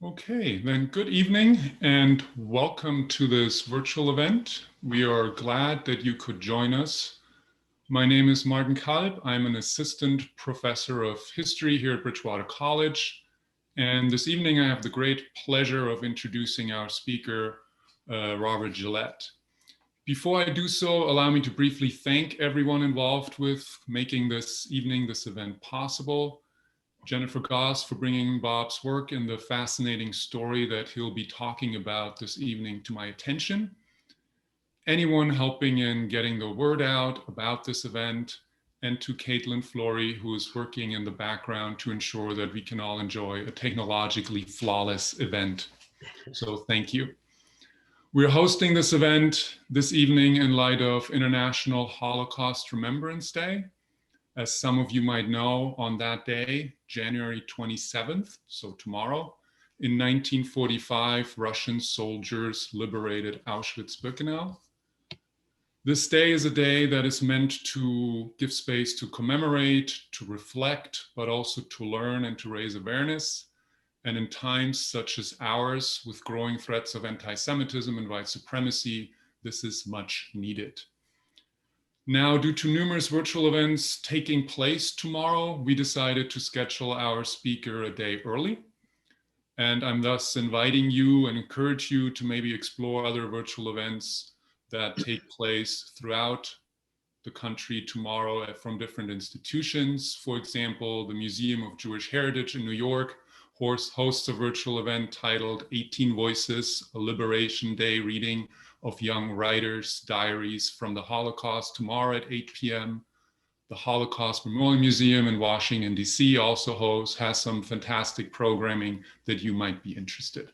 Okay, then good evening and welcome to this virtual event. We are glad that you could join us. My name is Martin Kalb. I'm an assistant professor of history here at Bridgewater College. And this evening I have the great pleasure of introducing our speaker, Robert Gillette. Before I do so, allow me to briefly thank everyone involved with making this event possible. Jennifer Goss for bringing Bob's work and the fascinating story that he'll be talking about this evening to my attention. Anyone helping in getting the word out about this event, and to Caitlin Flory, who is working in the background to ensure that we can all enjoy a technologically flawless event. So thank you. We're hosting this event this evening in light of International Holocaust Remembrance Day. As some of you might know, on that day, January 27th, so tomorrow, in 1945, Russian soldiers liberated Auschwitz-Birkenau. This day is a day that is meant to give space to commemorate, to reflect, but also to learn and to raise awareness. And in times such as ours, with growing threats of anti-Semitism and white supremacy, this is much needed. Now, due to numerous virtual events taking place tomorrow, we decided to schedule our speaker a day early. And I'm thus inviting you and encourage you to maybe explore other virtual events that take place throughout the country tomorrow from different institutions. For example, the Museum of Jewish Heritage in New York hosts a virtual event titled 18 Voices, a Liberation Day reading of young writers' diaries from the Holocaust tomorrow at 8 p.m. The Holocaust Memorial Museum in Washington, D.C. also has some fantastic programming that you might be interested.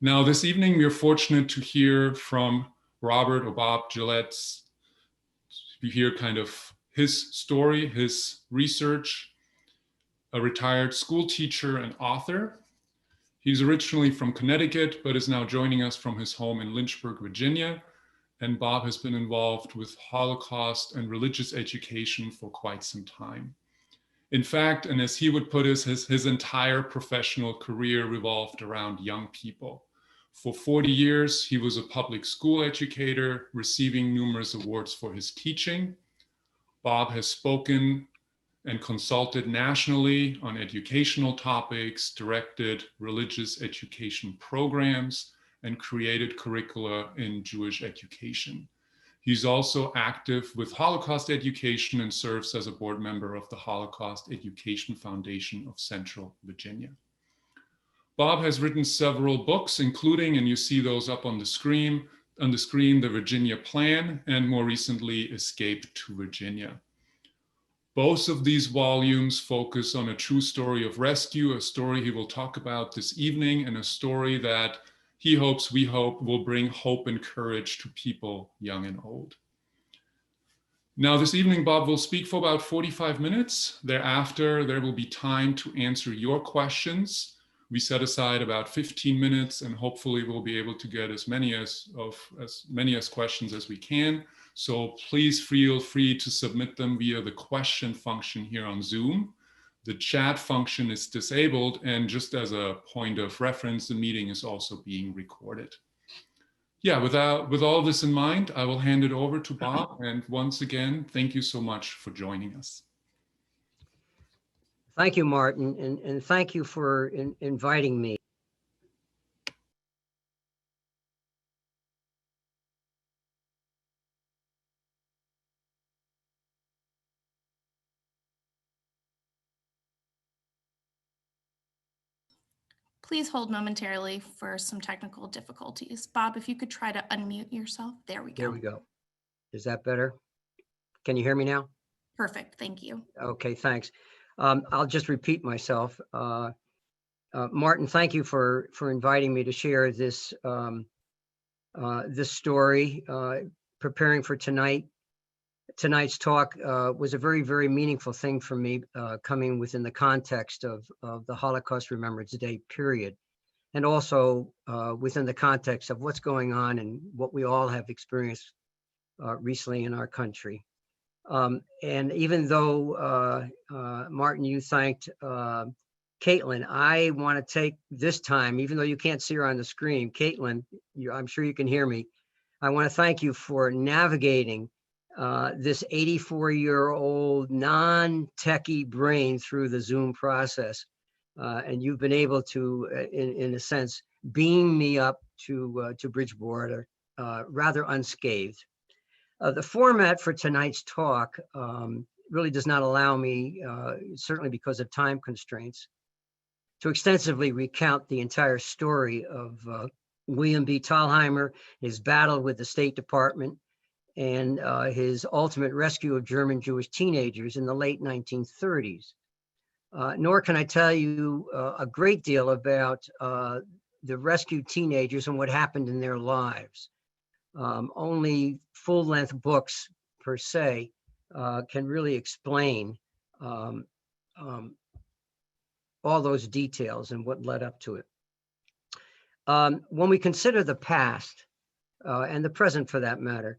Now, this evening, we are fortunate to hear from Robert or Bob Gillette's, we hear kind of his story, his research, a retired school teacher and author. He's originally from Connecticut, but is now joining us from his home in Lynchburg, Virginia. And Bob has been involved with Holocaust and religious education for quite some time. In fact, and as he would put it, his entire professional career revolved around young people. For 40 years, he was a public school educator, receiving numerous awards for his teaching. Bob has spoken and consulted nationally on educational topics, directed religious education programs, and created curricula in Jewish education. He's also active with Holocaust education and serves as a board member of the Holocaust Education Foundation of Central Virginia. Bob has written several books, including, and you see those up on the screen, the Virginia Plan, and more recently, Escape to Virginia. Both of these volumes focus on a true story of rescue, a story he will talk about this evening, and a story that we hope, will bring hope and courage to people young and old. Now, this evening, Bob will speak for about 45 minutes. Thereafter, there will be time to answer your questions. We set aside about 15 minutes, and hopefully we'll be able to get as many questions as we can. So please feel free to submit them via the question function here on Zoom. The chat function is disabled, and just as a point of reference, the meeting is also being recorded. Yeah, with all this in mind, I will hand it over to Bob. And once again, thank you so much for joining us. Thank you, Martin, and thank you for inviting me. Please hold momentarily for some technical difficulties. Bob, if you could try to unmute yourself. There we go. There we go. Is that better? Can you hear me now? Perfect, thank you. Okay, thanks. I'll just repeat myself. Martin, thank you for inviting me to share this this story. Preparing for tonight's talk was a very, very meaningful thing for me, coming within the context of the Holocaust Remembrance Day period, and also within the context of what's going on and what we all have experienced recently in our country. And even though, Martin, you thanked Caitlin, I want to take this time, even though you can't see her on the screen. Caitlin, I'm sure you can hear me. I want to thank you for navigating this 84-year-old non-techie brain through the Zoom process. And you've been able to, in a sense, beam me up to Bridgewater rather unscathed. The format for tonight's talk really does not allow me, certainly because of time constraints, to extensively recount the entire story of William B. Thalhimer, his battle with the State Department, and his ultimate rescue of German Jewish teenagers in the late 1930s. Nor can I tell you a great deal about the rescued teenagers and what happened in their lives. Only full-length books, per se, can really explain all those details and what led up to it. When we consider the past and the present for that matter,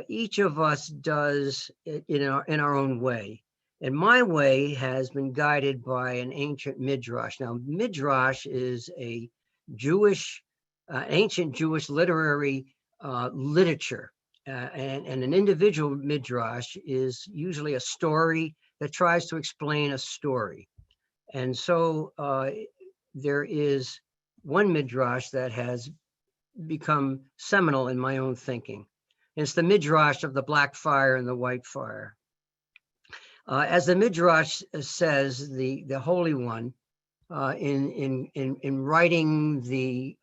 each of us does it in our own way. And my way has been guided by an ancient midrash. Now, midrash is a ancient Jewish literary literature. And an individual midrash is usually a story that tries to explain a story. And so there is one midrash that has become seminal in my own thinking. It's the midrash of the black fire and the white fire. As the midrash says, the Holy One, in writing the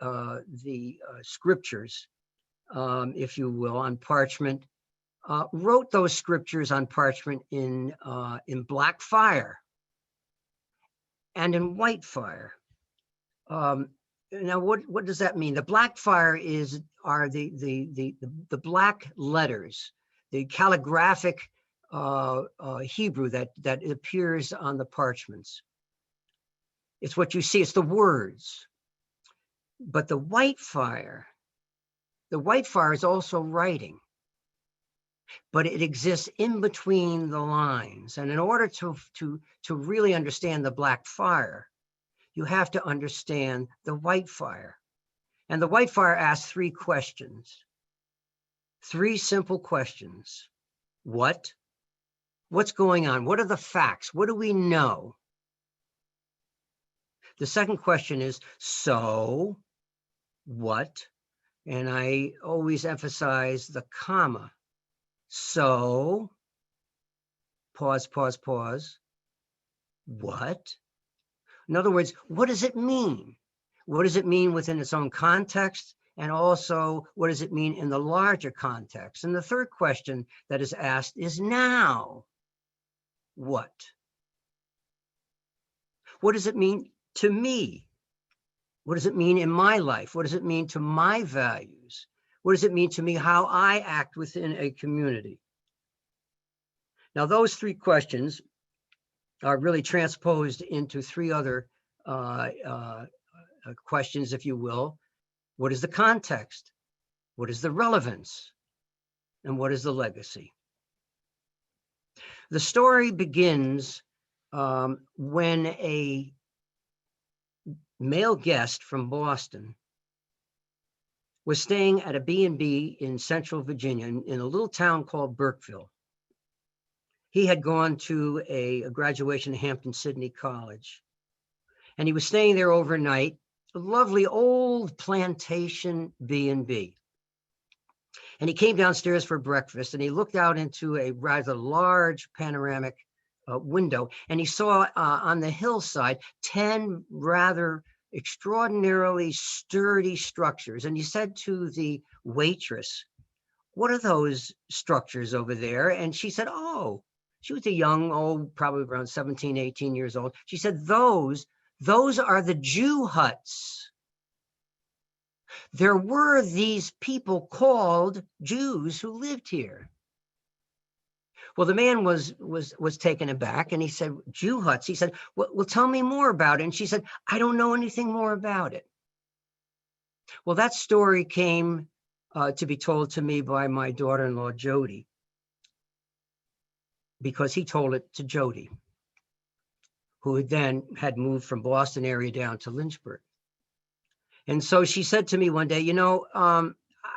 scriptures, if you will, on parchment, wrote those scriptures on parchment in black fire and in white fire. Now, what does that mean? The black fire are the black letters, the calligraphic Hebrew that appears on the parchments. It's what you see. It's the words. But the white fire is also writing, but it exists in between the lines. And in order to really understand the black fire, you have to understand the white fire. And the white fire asks three questions, three simple questions. What? What's going on? What are the facts? What do we know? The second question is, so what? And I always emphasize the comma. So, pause, pause, pause. What? In other words, what does it mean? What does it mean within its own context? And also, what does it mean in the larger context? And the third question that is asked is now. What? What does it mean to me? What does it mean in my life? What does it mean to my values? What does it mean to me how I act within a community? Now, those three questions are really transposed into three other questions, if you will. What is the context? What is the relevance? And what is the legacy? The story begins when a male guest from Boston was staying at a B&B in Central Virginia in a little town called Burkeville. He had gone to a graduation at Hampton-Sydney College, and he was staying there overnight, a lovely old plantation B&B. And he came downstairs for breakfast, and he looked out into a rather large panoramic window, and he saw on the hillside 10 rather extraordinarily sturdy structures. And he said to the waitress, "What are those structures over there?" And she said, "Oh," she was a young, probably around 17, 18 years old. She said, those are the Jew huts. There were these people called Jews who lived here. Well, the man was taken aback, and he said, "Jew huts?" He said, well, tell me more about it. And she said, "I don't know anything more about it." Well, that story came to be told to me by my daughter-in-law, Jody, because he told it to Jody. who then had moved from Boston area down to Lynchburg. And so she said to me one day,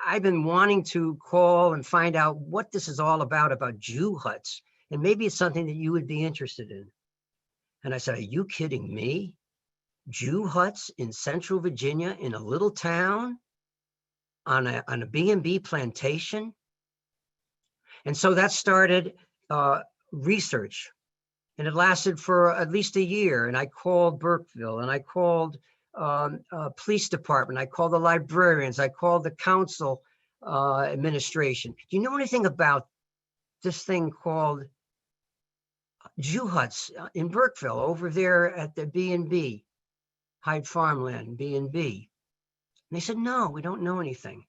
I've been wanting to call and find out what this is all about Jew huts. And maybe it's something that you would be interested in. And I said, are you kidding me? Jew huts in central Virginia in a little town on a B&B plantation? And so that started research. And it lasted for at least a year. And I called Burkeville, and I called police department. I called the librarians. I called the council administration. Do you know anything about this thing called Jew huts in Burkeville over there at the B&B, Hyde Farmland, B&B? And they said, no, we don't know anything.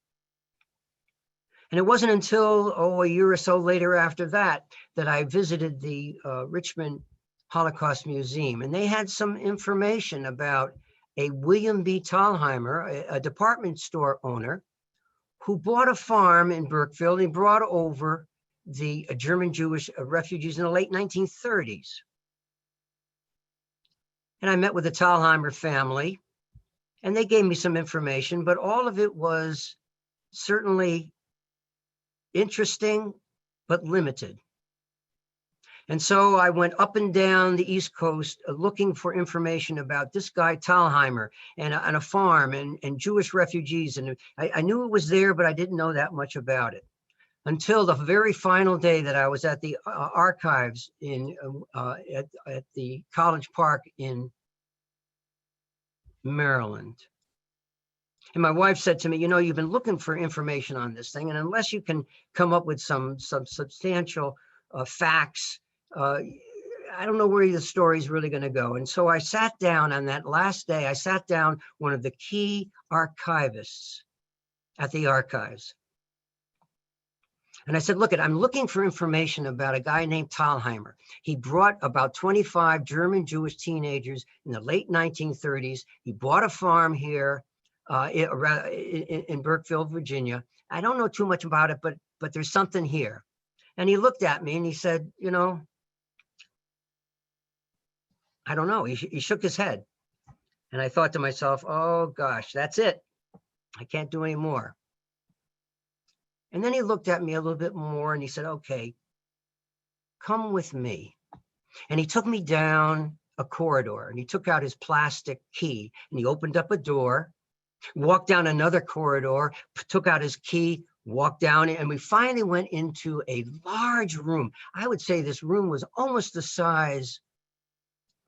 And it wasn't until, a year or so later after that, that I visited the Richmond Holocaust Museum. And they had some information about a William B. Thalhimer, a department store owner, who bought a farm in Burkeville. He brought over the German Jewish refugees in the late 1930s. And I met with the Thalhimer family, and they gave me some information, but all of it was certainly interesting, but limited. And so I went up and down the East Coast looking for information about this guy, Thalhimer, and a farm and Jewish refugees. And I knew it was there, but I didn't know that much about it until the very final day that I was at the archives at the College Park in Maryland. And my wife said to me, you've been looking for information on this thing, and unless you can come up with some substantial facts, I don't know where the story's really going to go. And so I sat down on that last day, one of the key archivists at the archives. And I said, look, I'm looking for information about a guy named Thalhimer. He brought about 25 German Jewish teenagers in the late 1930s. He bought a farm here in Burkeville, Virginia. I don't know too much about it, but there's something here. And he looked at me and he said, I don't know. He shook his head. And I thought to myself, oh gosh, that's it. I can't do any more. And then he looked at me a little bit more and he said, okay, come with me. And he took me down a corridor and he took out his plastic key and he opened up a door, walked down another corridor, took out his key, walked down, and we finally went into a large room. I would say this room was almost the size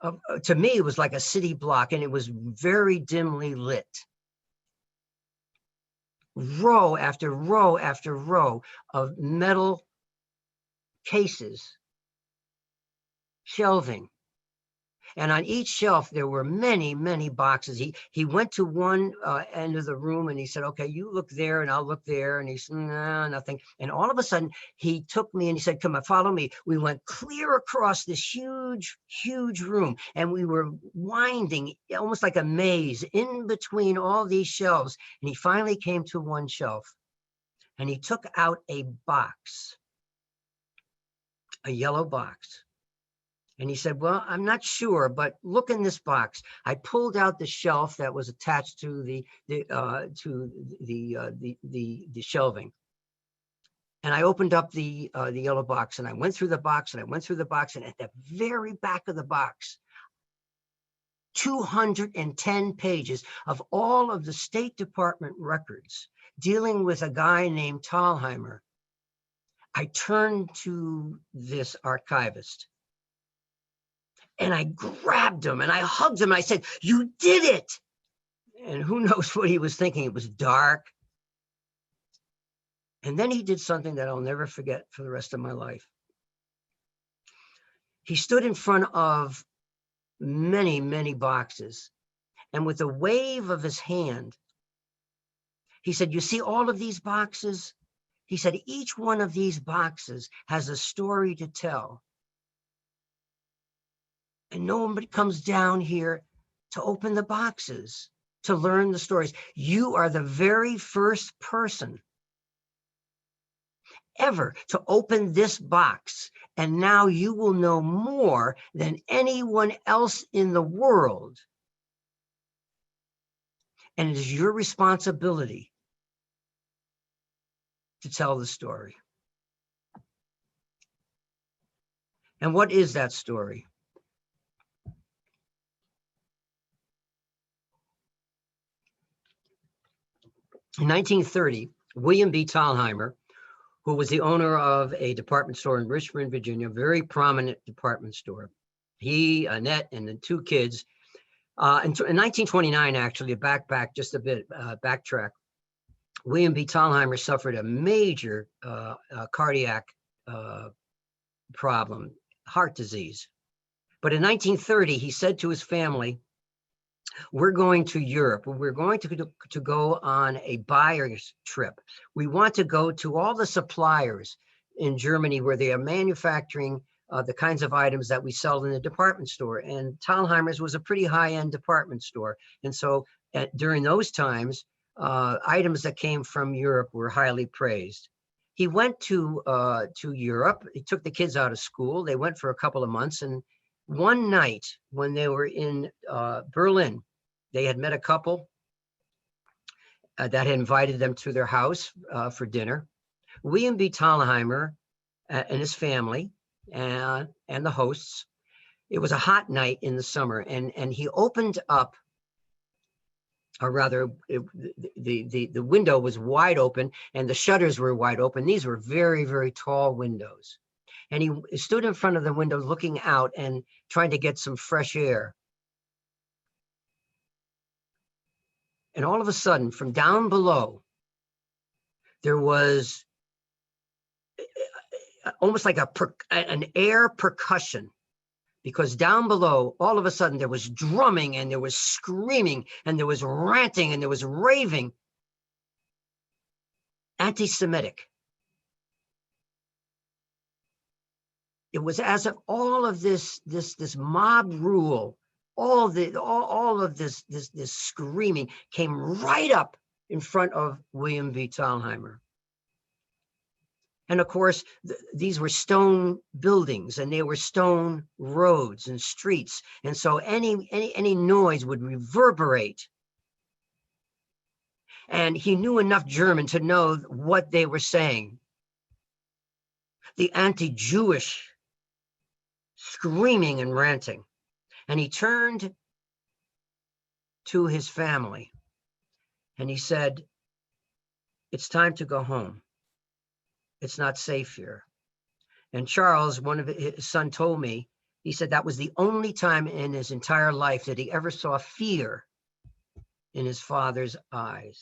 of, to me, it was like a city block, and it was very dimly lit. Row after row after row of metal cases, shelving. And on each shelf, there were many, many boxes. He went to one end of the room and he said, okay, you look there and I'll look there. And he said, no, nothing. And all of a sudden, he took me and he said, come on, follow me. We went clear across this huge, huge room. And we were winding almost like a maze in between all these shelves. And he finally came to one shelf and he took out a box, a yellow box. And he said, well, I'm not sure, but look in this box. I pulled out the shelf that was attached to the shelving. And I opened up the yellow box and I went through the box and I went through the box, and at the very back of the box, 210 pages of all of the State Department records dealing with a guy named Thalhimer. I turned to this archivist. And I grabbed him and I hugged him. And I said, you did it. And who knows what he was thinking. It was dark. And then he did something that I'll never forget for the rest of my life. He stood in front of many, many boxes. And with a wave of his hand, he said, you see all of these boxes? He said, each one of these boxes has a story to tell. And nobody comes down here to open the boxes, to learn the stories. You are the very first person ever to open this box, and now you will know more than anyone else in the world. And it is your responsibility to tell the story. And what is that story? In 1930, William B. Thalhimer, who was the owner of a department store in Richmond, Virginia, a very prominent department store, he, Annette, and the two kids, in 1929, actually, just a bit, backtrack, William B. Thalhimer suffered a major cardiac problem, heart disease. But in 1930, he said to his family, we're going to Europe. We're going to go on a buyer's trip. We want to go to all the suppliers in Germany where they are manufacturing the kinds of items that we sell in the department store. And Thalhimer's was a pretty high-end department store. And so during those times, items that came from Europe were highly praised. He went to Europe. He took the kids out of school. They went for a couple of months. And one night when they were in Berlin, they had met a couple that had invited them to their house for dinner. William B. Thalhimer and his family and the hosts, it was a hot night in the summer, and he opened up, or rather, the window was wide open and the shutters were wide open. These were very, very tall windows. And he stood in front of the window looking out and trying to get some fresh air. And all of a sudden, from down below, there was almost like an air percussion, because down below, all of a sudden, there was drumming and there was screaming and there was ranting and there was raving, anti-Semitic. It was as if all of this mob rule, all of this screaming came right up in front of William B. Thalhimer. And of course, these were stone buildings and they were stone roads and streets. And so any noise would reverberate. And he knew enough German to know what they were saying. The anti-Jewish screaming and ranting. And he turned to his family and he said, it's time to go home. It's not safe here. And Charles, one of his son, told me, he said that was the only time in his entire life that he ever saw fear in his father's eyes.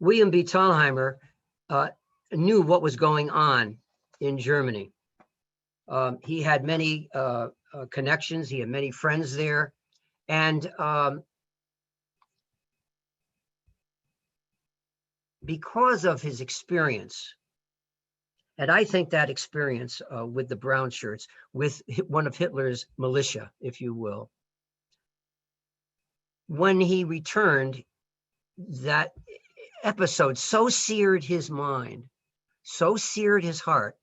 William B. Thalhimer knew what was going on in Germany. He had many connections. He had many friends there. And because of his experience, and I think that experience with the brown shirts, with one of Hitler's militia, if you will, when he returned, that episode so seared his mind, so seared his heart,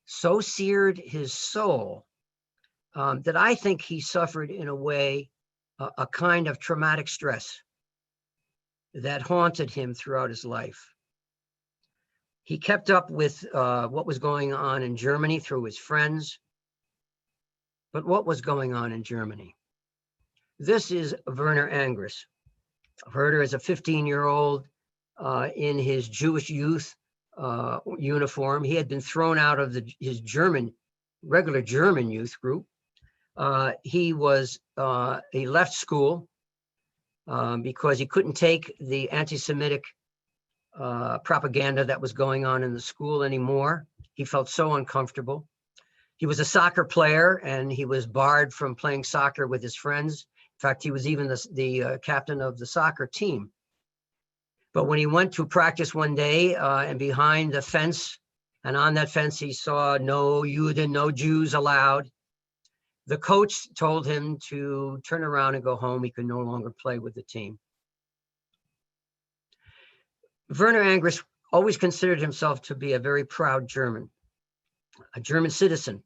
so seared his soul, that I think he suffered in a way a kind of traumatic stress that haunted him throughout his life. He kept up with what was going on in Germany through his friends. But what was going on in Germany? This is Werner Angris. Werner is a 15-year-old in his Jewish youth uniform. He had been thrown out of his regular German youth group. He left school because he couldn't take the anti-Semitic propaganda that was going on in the school anymore. He felt so uncomfortable. He was a soccer player and he was barred from playing soccer with his friends. In fact, he was even the captain of the soccer team. But when he went to practice one day and behind the fence, and on that fence he saw no Juden, no Jews allowed, the coach told him to turn around and go home. He could no longer play with the team. Werner Angress always considered himself to be a very proud German, a German citizen.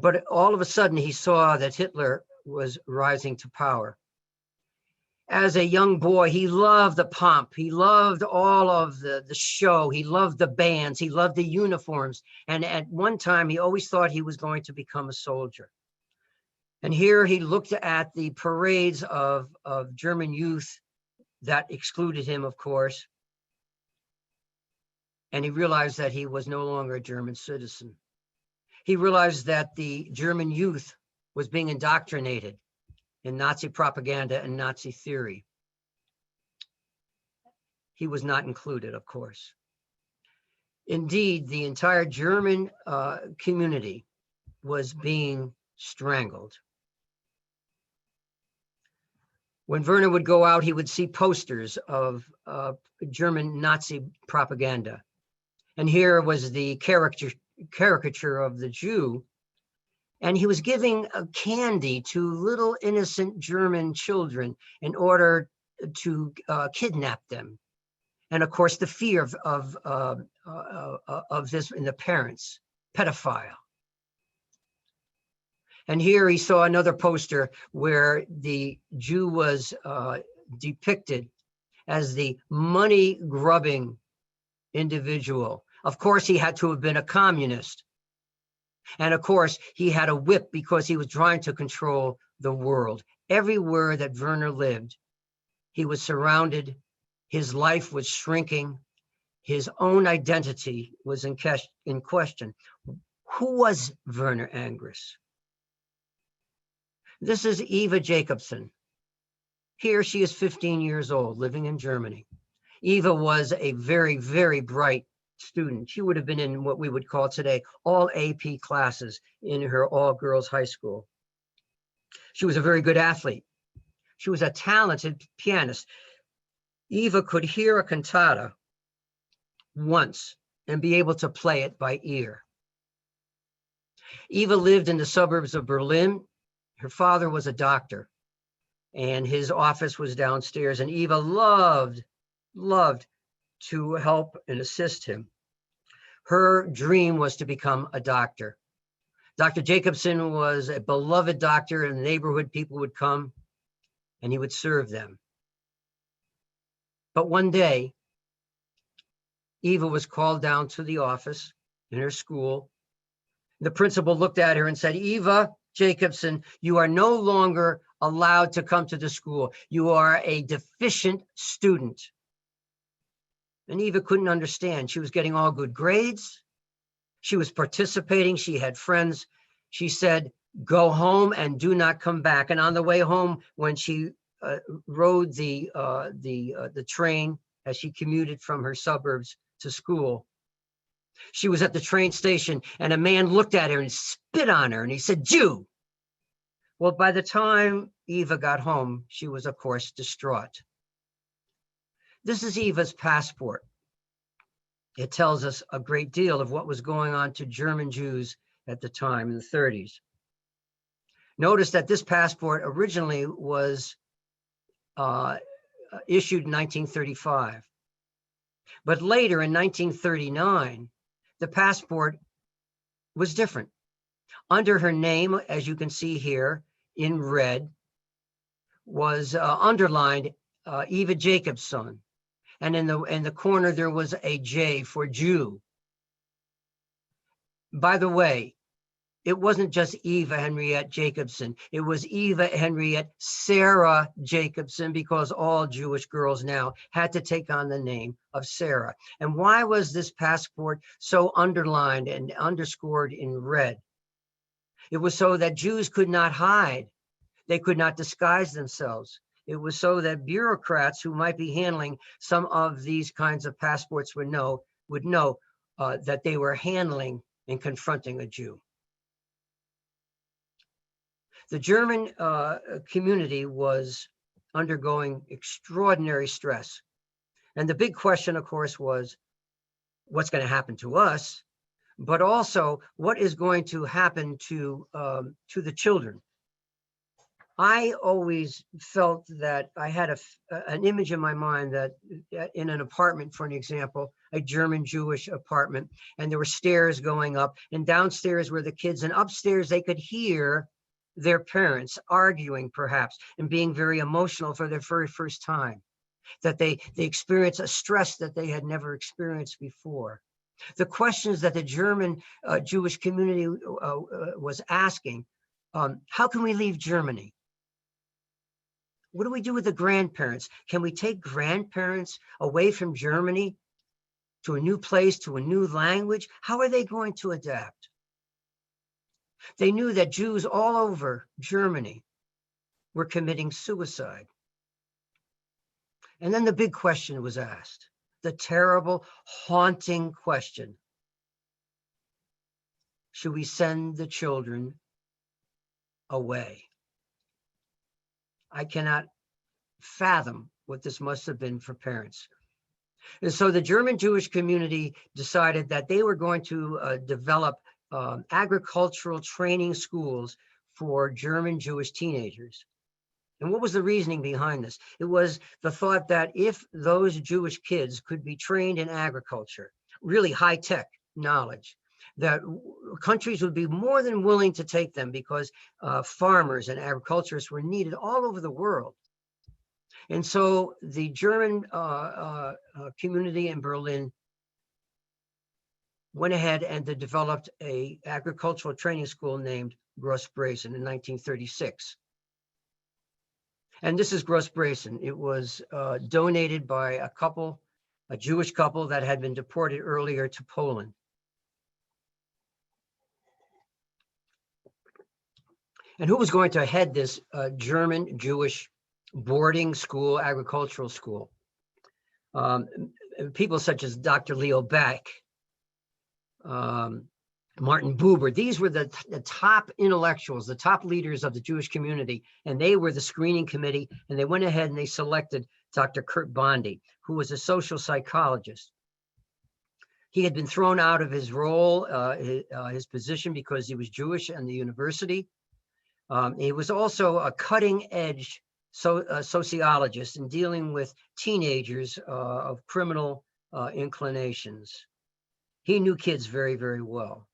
But all of a sudden, he saw that Hitler was rising to power. As a young boy, he loved the pomp. He loved all of the show. He loved the bands. He loved the uniforms. And at one time, he always thought he was going to become a soldier. And here he looked at the parades of German youth that excluded him, of course. And he realized that he was no longer a German citizen. He realized that the German youth was being indoctrinated in Nazi propaganda and Nazi theory. He was not included, of course. Indeed, the entire German community was being strangled. When Werner would go out, he would see posters of German Nazi propaganda. And here was the caricature of the Jew. And he was giving candy to little innocent German children in order to kidnap them. And of course, the fear of this in the parents, pedophile. And here he saw another poster where the Jew was depicted as the money-grubbing individual. Of course, he had to have been a communist. And of course, he had a whip because he was trying to control the world. Everywhere that Werner lived, he was surrounded. His life was shrinking. His own identity was in question. Who was Werner Angress? This is Eva Jacobson. Here she is 15 years old, living in Germany. Eva was a very, very bright student. She would have been in what we would call today all AP classes in her all-girls high school. She was a very good athlete. She was a talented pianist. Eva could hear a cantata once and be able to play it by ear. Eva lived in the suburbs of Berlin. Her father was a doctor, and his office was downstairs, and Eva loved to help and assist him. Her dream was to become a doctor. Dr. Jacobson was a beloved doctor. In the neighborhood, people would come and he would serve them. But one day, Eva was called down to the office in her school. The principal looked at her and said, "Eva Jacobson, you are no longer allowed to come to the school. You are a deficient student." And Eva couldn't understand. She was getting all good grades. She was participating. She had friends. She said, "Go home and do not come back." And on the way home, when she rode the train as she commuted from her suburbs to school, she was at the train station and a man looked at her and spit on her and he said, "Jew." Well, by the time Eva got home, she was, of course, distraught. This is Eva's passport. It tells us a great deal of what was going on to German Jews at the time in the 30s. Notice that this passport originally was issued in 1935. But later in 1939, the passport was different. Under her name, as you can see here in red, was underlined Eva Jacobson. And in the corner, there was a J for Jew. By the way, it wasn't just Eva Henriette Jacobson. It was Eva Henriette Sarah Jacobson, because all Jewish girls now had to take on the name of Sarah. And why was this passport so underlined and underscored in red? It was so that Jews could not hide. They could not disguise themselves. It was so that bureaucrats who might be handling some of these kinds of passports would know that they were handling and confronting a Jew. The German community was undergoing extraordinary stress. And the big question, of course, was what's going to happen to us, but also what is going to happen to the children. I always felt that I had an image in my mind that in an apartment, for an example, a German Jewish apartment, and there were stairs going up, and downstairs were the kids, and upstairs they could hear their parents arguing perhaps and being very emotional for their very first time, that they experience a stress that they had never experienced before. The questions that the German Jewish community was asking, how can we leave Germany? What do we do with the grandparents? Can we take grandparents away from Germany to a new place, to a new language? How are they going to adapt? They knew that Jews all over Germany were committing suicide. And then the big question was asked, the terrible, haunting question. Should we send the children away? I cannot fathom what this must have been for parents. And so the German Jewish community decided that they were going to develop agricultural training schools for German Jewish teenagers. And what was the reasoning behind this? It was the thought that if those Jewish kids could be trained in agriculture, really high-tech knowledge, that countries would be more than willing to take them because farmers and agriculturists were needed all over the world. And so the German community in Berlin went ahead and developed an agricultural training school named Grossbresen in 1936. And this is Grossbresen. It was donated by a Jewish couple that had been deported earlier to Poland. And who was going to head this German Jewish boarding school, agricultural school? People such as Dr. Leo Baeck, Martin Buber. These were the top intellectuals, the top leaders of the Jewish community, and they were the screening committee, and they went ahead and they selected Dr. Kurt Bondy, who was a social psychologist. He had been thrown out of his role, his position, because he was Jewish in the university. He was also a cutting-edge sociologist in dealing with teenagers of criminal inclinations. He knew kids very, very well.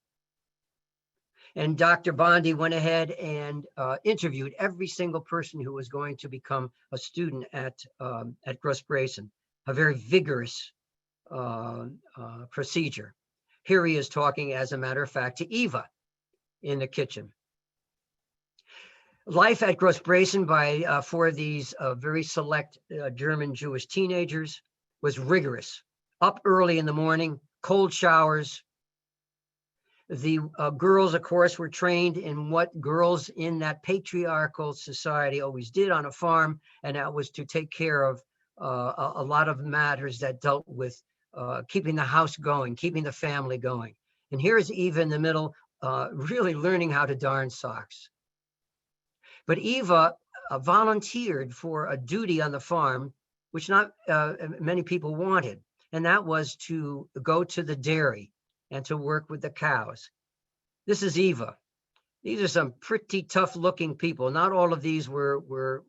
And Dr. Bondy went ahead and interviewed every single person who was going to become a student at Grossbresen, a very vigorous procedure. Here he is talking, as a matter of fact, to Eva in the kitchen. Life at Grossbresen for these very select German Jewish teenagers was rigorous. Up early in the morning, cold showers. The girls, of course, were trained in what girls in that patriarchal society always did on a farm, and that was to take care of a lot of matters that dealt with keeping the house going, keeping the family going. And here's Eva in the middle, really learning how to darn socks. But Eva volunteered for a duty on the farm, which not many people wanted, and that was to go to the dairy and to work with the cows. This is Eva. These are some pretty tough-looking people. Not all of these were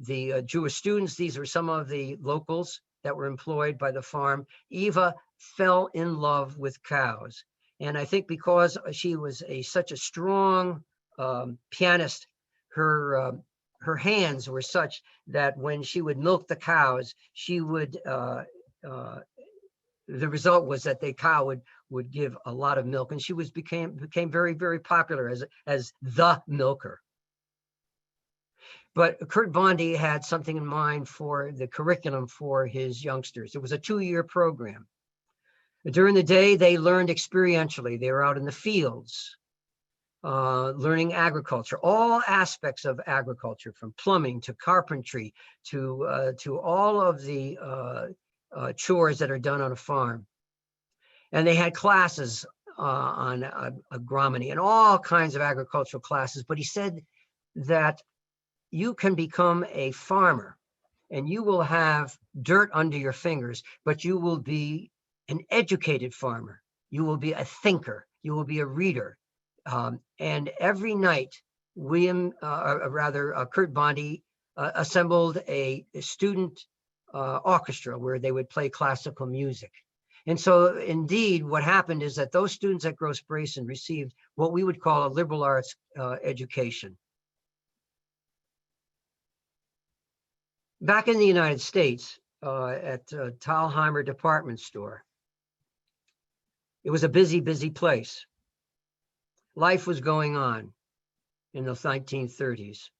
the Jewish students. These were some of the locals that were employed by the farm. Eva fell in love with cows, and I think because she was such a strong pianist, her hands were such that when she would milk the cows, she would the result was that the cow would give a lot of milk, and she became very, very popular as the milker. But Kurt Bondy had something in mind for the curriculum for his youngsters. It was a 2-year program. During the day, they learned experientially. They were out in the fields, learning agriculture, all aspects of agriculture, from plumbing to carpentry to all of the chores that are done on a farm. And they had classes on agronomy and all kinds of agricultural classes. But he said that you can become a farmer and you will have dirt under your fingers, but you will be an educated farmer. You will be a thinker. You will be a reader. And every night Kurt Bondi assembled a student orchestra where they would play classical music. And so indeed, what happened is that those students at Gross Brayson received what we would call a liberal arts education. Back in the United States, at Thalhimer department store, it was a busy, busy place. Life was going on in the 1930s.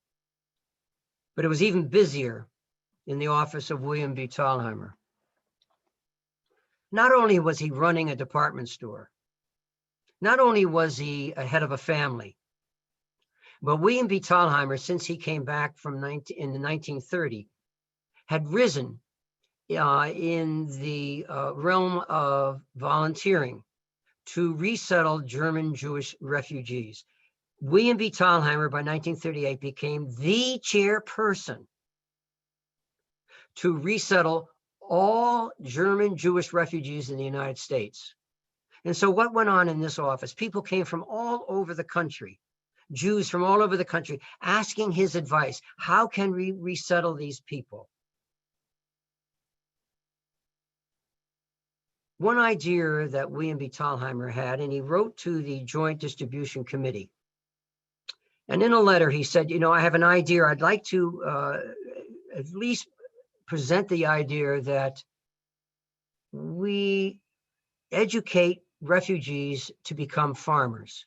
But it was even busier in the office of William B. Thalhimer. Not only was he running a department store, not only was he a head of a family, but William B. Thalhimer, since he came back in the 1930s, had risen in the realm of volunteering to resettle German Jewish refugees. William B. Thalhimer, by 1938, became the chairperson to resettle all German Jewish refugees in the United States. And so what went on in this office? People came from all over the country, Jews from all over the country, asking his advice. How can we resettle these people? One idea that William B. Thalhimer had, and he wrote to the Joint Distribution Committee. And in a letter, he said, I have an idea. I'd like to at least present the idea that we educate refugees to become farmers.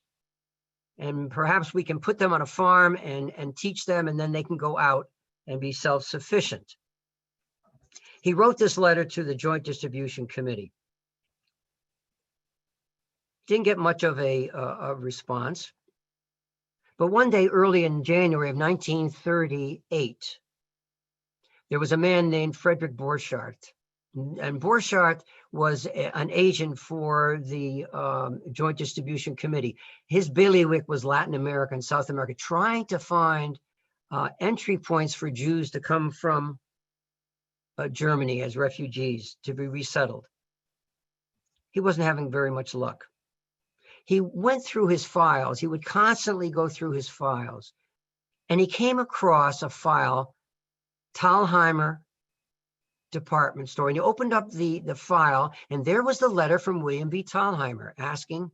And perhaps we can put them on a farm and teach them, and then they can go out and be self-sufficient. He wrote this letter to the Joint Distribution Committee. Didn't get much of a response. But one day early in January of 1938, there was a man named Frederick Borchardt. And Borchardt was an agent for the Joint Distribution Committee. His bailiwick was Latin America and South America, trying to find entry points for Jews to come from Germany as refugees to be resettled. He wasn't having very much luck. He went through his files. He would constantly go through his files. And he came across a file, Thalhimer department store. And he opened up the file, and there was the letter from William B. Thalhimer asking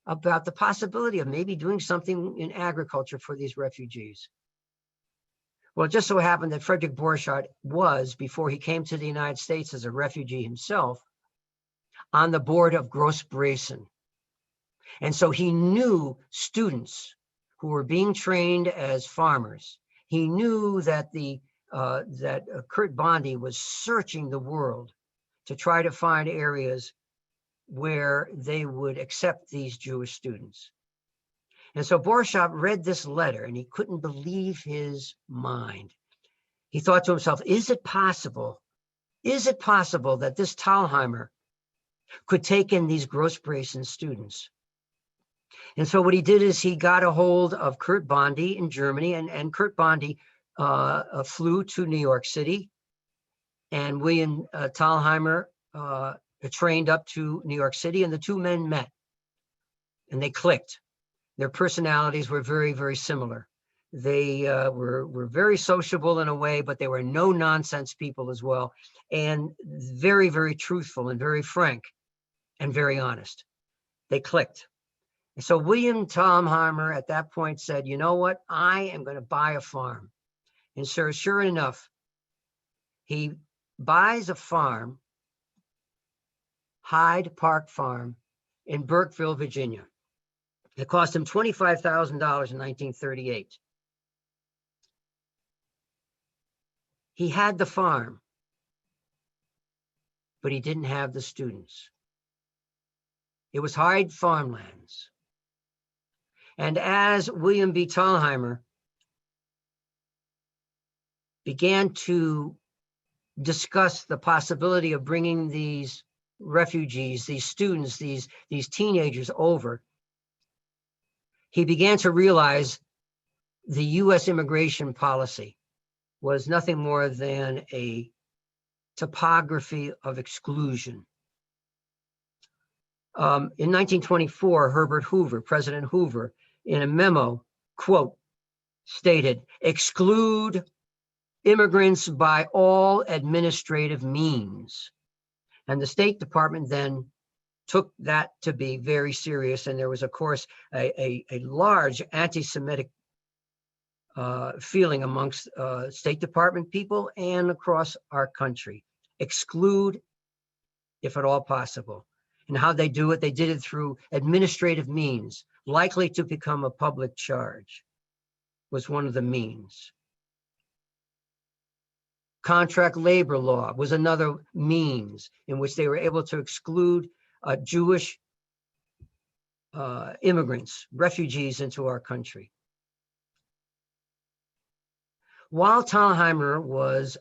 about the possibility of maybe doing something in agriculture for these refugees. Well, it just so happened that Frederick Borchardt was, before he came to the United States as a refugee himself, on the board of Gross Brayson. And so he knew students who were being trained as farmers. He knew that Kurt Bondi was searching the world to try to find areas where they would accept these Jewish students. And so Borchardt read this letter and he couldn't believe his mind. He thought to himself, is it possible that this Thalhimer could take in these Gross Brayson students? And so what he did is he got a hold of Kurt Bondi in Germany, and Kurt Bondi flew to New York City, and William Thalhimer trained up to New York City, and the two men met, and they clicked. Their personalities were very, very similar. They were very sociable in a way, but they were no-nonsense people as well, and very, very truthful and very frank and very honest. They clicked. And so William Thalhimer at that point said, you know what? I am going to buy a farm. And so sure enough, he buys a farm, Hyde Park Farm in Burkeville, Virginia. It cost him $25,000 in 1938. He had the farm, but he didn't have the students. It was Hyde farmlands. And as William B. Thalhimer began to discuss the possibility of bringing these refugees, these students, these teenagers over, he began to realize the U.S. immigration policy was nothing more than a topography of exclusion. In 1924, Herbert Hoover, President Hoover, in a memo, quote, stated, exclude immigrants by all administrative means. And the State Department then took that to be very serious. And there was, of course, a large anti-Semitic feeling amongst State Department people and across our country. Exclude, if at all possible. And how they do it, they did it through administrative means, likely to become a public charge, was one of the means. Contract labor law was another means in which they were able to exclude Jewish immigrants, refugees into our country. While Thalhimer was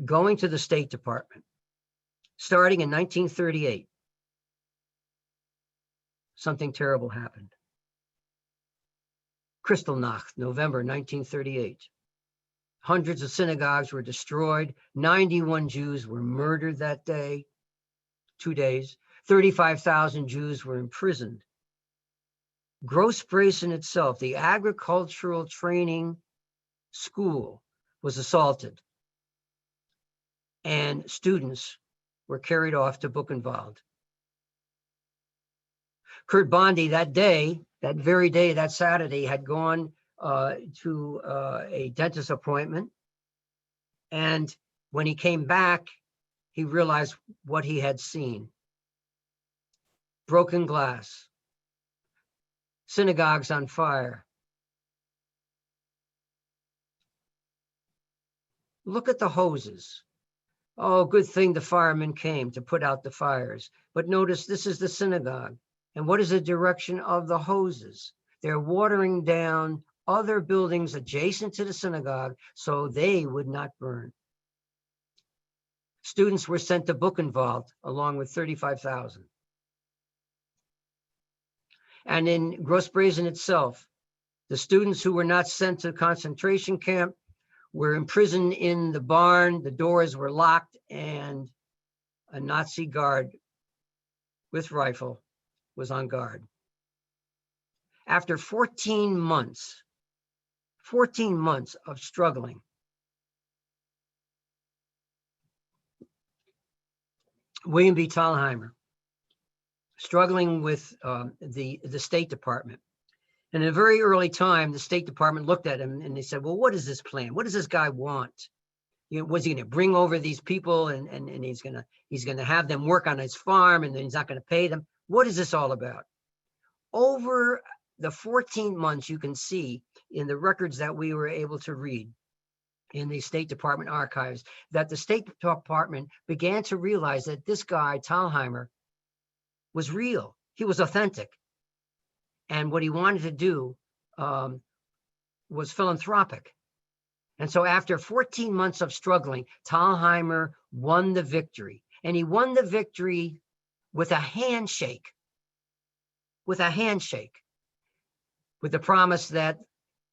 going to the State Department, starting in 1938, something terrible happened. Kristallnacht, November 1938. Hundreds of synagogues were destroyed. 91 Jews were murdered that day, 2 days. 35,000 Jews were imprisoned. Gross-Bracen itself, the agricultural training school, was assaulted. And students were carried off to Buchenwald. Kurt Bondy that very day, that Saturday, had gone to a dentist appointment. And when he came back, he realized what he had seen. Broken glass, synagogues on fire. Look at the hoses. Oh, good thing the firemen came to put out the fires. But notice this is the synagogue. And what is the direction of the hoses? They're watering down other buildings adjacent to the synagogue so they would not burn. Students were sent to Buchenwald along with 35,000. And in Gross-Bracen itself, the students who were not sent to concentration camp were imprisoned in the barn. The doors were locked, and a Nazi guard with rifle was on guard. After 14 months of struggling, William B. Thalhimer, struggling with the State Department. And at a very early time, the State Department looked at him and they said, well, what is this plan? What does this guy want? You know, was he going to bring over these people and he's going to have them work on his farm and then he's not going to pay them? What is this all about? Over the 14 months, you can see in the records that we were able to read in the State Department archives, that the State Department began to realize that this guy, Thalhimer, was real. He was authentic. And what he wanted to do was philanthropic. And so after 14 months of struggling, Thalhimer won the victory. And he won the victory with a handshake, with the promise that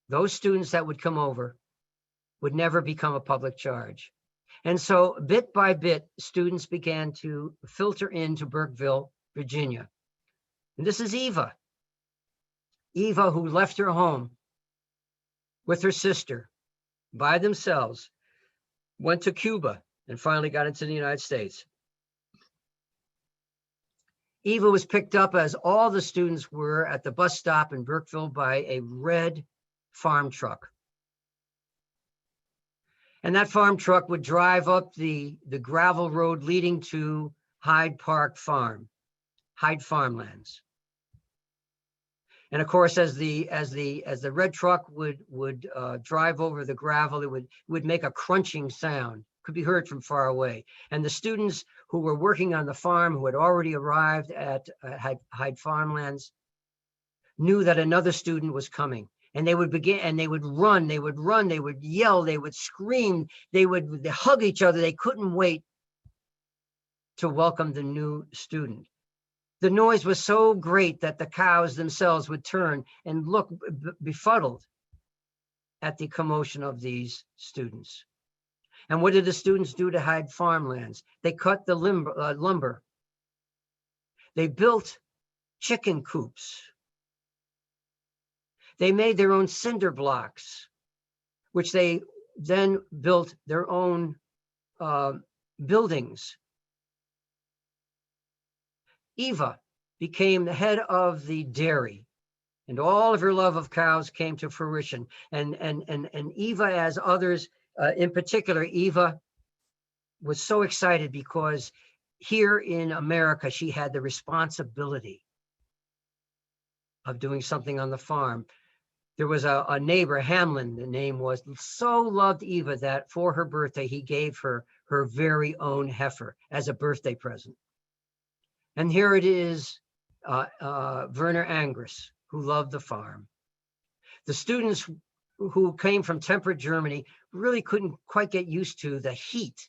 those students that would come over would never become a public charge. And so bit by bit, students began to filter into Burkeville, Virginia. And this is Eva, who left her home with her sister by themselves, went to Cuba, and finally got into the United States. Eva was picked up, as all the students were, at the bus stop in Burkeville by a red farm truck. And that farm truck would drive up the gravel road leading to Hyde Park Farm, Hyde Farmlands. And of course, as the red truck would drive over the gravel, it would make a crunching sound, could be heard from far away. And the students who were working on the farm, who had already arrived at Hyde Farmlands, knew that another student was coming. And they would begin, and they would run, they would yell, they would scream, they would hug each other. They couldn't wait to welcome the new student. The noise was so great that the cows themselves would turn and look befuddled at the commotion of these students. And what did the students do to Hyde Farmlands? They cut the lumber. They built chicken coops. They made their own cinder blocks which they then built their own buildings. Eva became the head of the dairy, and all of her love of cows came to fruition. And Eva, as others, in particular, Eva was so excited because here in America, she had the responsibility of doing something on the farm. There was a neighbor, Hamlin, the name was, so loved Eva that for her birthday, he gave her her very own heifer as a birthday present. And here it is, Werner Angress, who loved the farm. The students who came from temperate Germany really couldn't quite get used to the heat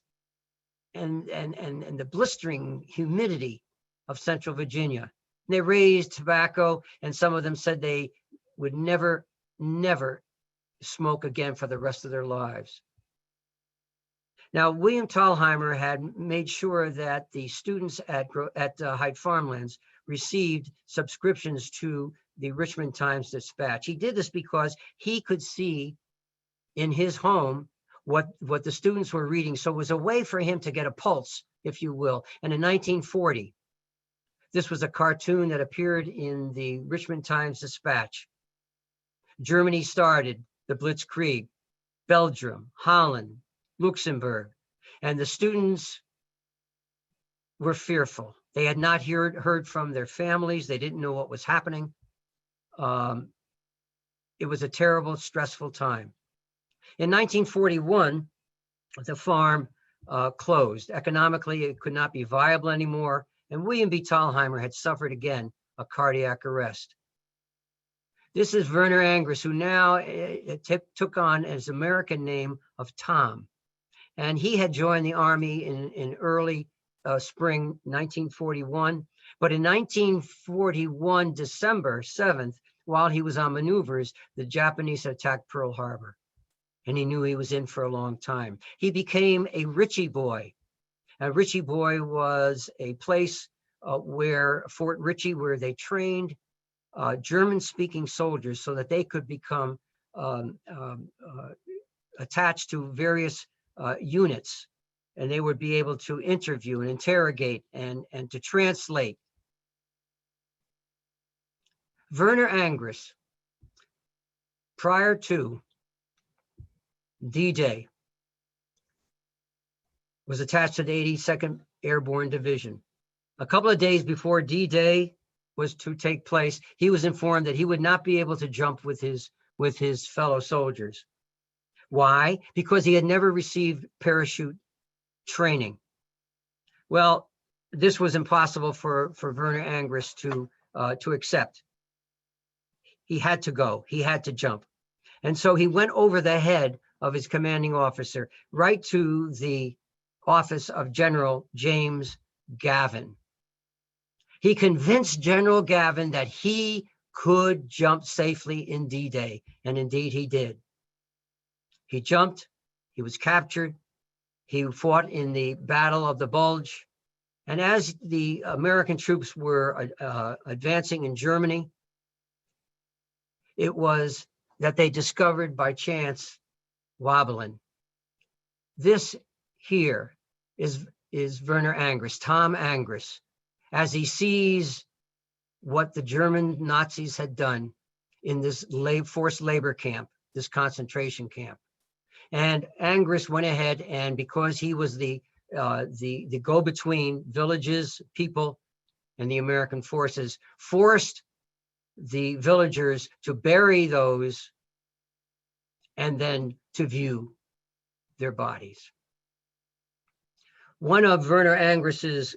and the blistering humidity of Central Virginia. They raised tobacco, and some of them said they would never smoke again for the rest of their lives. Now, William Thalhimer had made sure that the students at Hyde Farmlands received subscriptions to the Richmond Times-Dispatch. He did this because he could see in his home what the students were reading. So it was a way for him to get a pulse, if you will. And in 1940, this was a cartoon that appeared in the Richmond Times-Dispatch. Germany started the Blitzkrieg, Belgium, Holland, Luxembourg, and the students were fearful. They had not heard from their families. They didn't know what was happening. It was a terrible, stressful time. In 1941, the farm closed. Economically, it could not be viable anymore, and William B. Thalhimer had suffered again a cardiac arrest. This is Werner Angress, who now took on his American name of Tom. And he had joined the army in early spring 1941. But in 1941, December 7th, while he was on maneuvers, the Japanese attacked Pearl Harbor. And he knew he was in for a long time. He became a Ritchie Boy. A Ritchie Boy was a place where Fort Ritchie, where they trained German-speaking soldiers so that they could become attached to various units, and they would be able to interview and interrogate and to translate. Werner Angress, prior to D-Day, was attached to the 82nd Airborne Division. A couple of days before D-Day was to take place, he was informed that he would not be able to jump with his fellow soldiers. Why? Because he had never received parachute training. Well, this was impossible for Werner Angress to accept. He had to go. He had to jump. And so he went over the head of his commanding officer right to the office of General James Gavin. He convinced General Gavin that he could jump safely in D-Day, and indeed he did. He jumped, he was captured, he fought in the Battle of the Bulge, and as the American troops were advancing in Germany, it was that they discovered by chance Wobbling. This here is Werner Angress, Tom Angress, as he sees what the German Nazis had done in this forced labor camp, this concentration camp. And Angress went ahead, and because he was the go-between villages, people, and the American forces, forced the villagers to bury those and then to view their bodies. One of Werner Angress's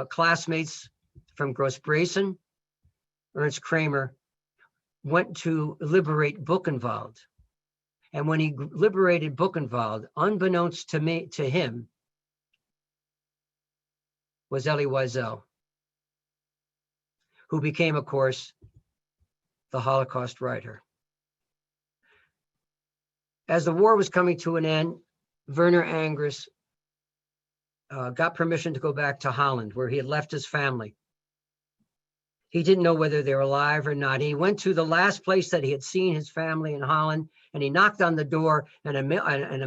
classmates from Gross Brayson, Ernst Kramer, went to liberate Buchenwald. And when he liberated Buchenwald, unbeknownst to him, was Elie Wiesel, who became, of course, the Holocaust writer. As the war was coming to an end, Werner Angress got permission to go back to Holland, where he had left his family. He didn't know whether they were alive or not. He went to the last place that he had seen his family in Holland, and he knocked on the door, and a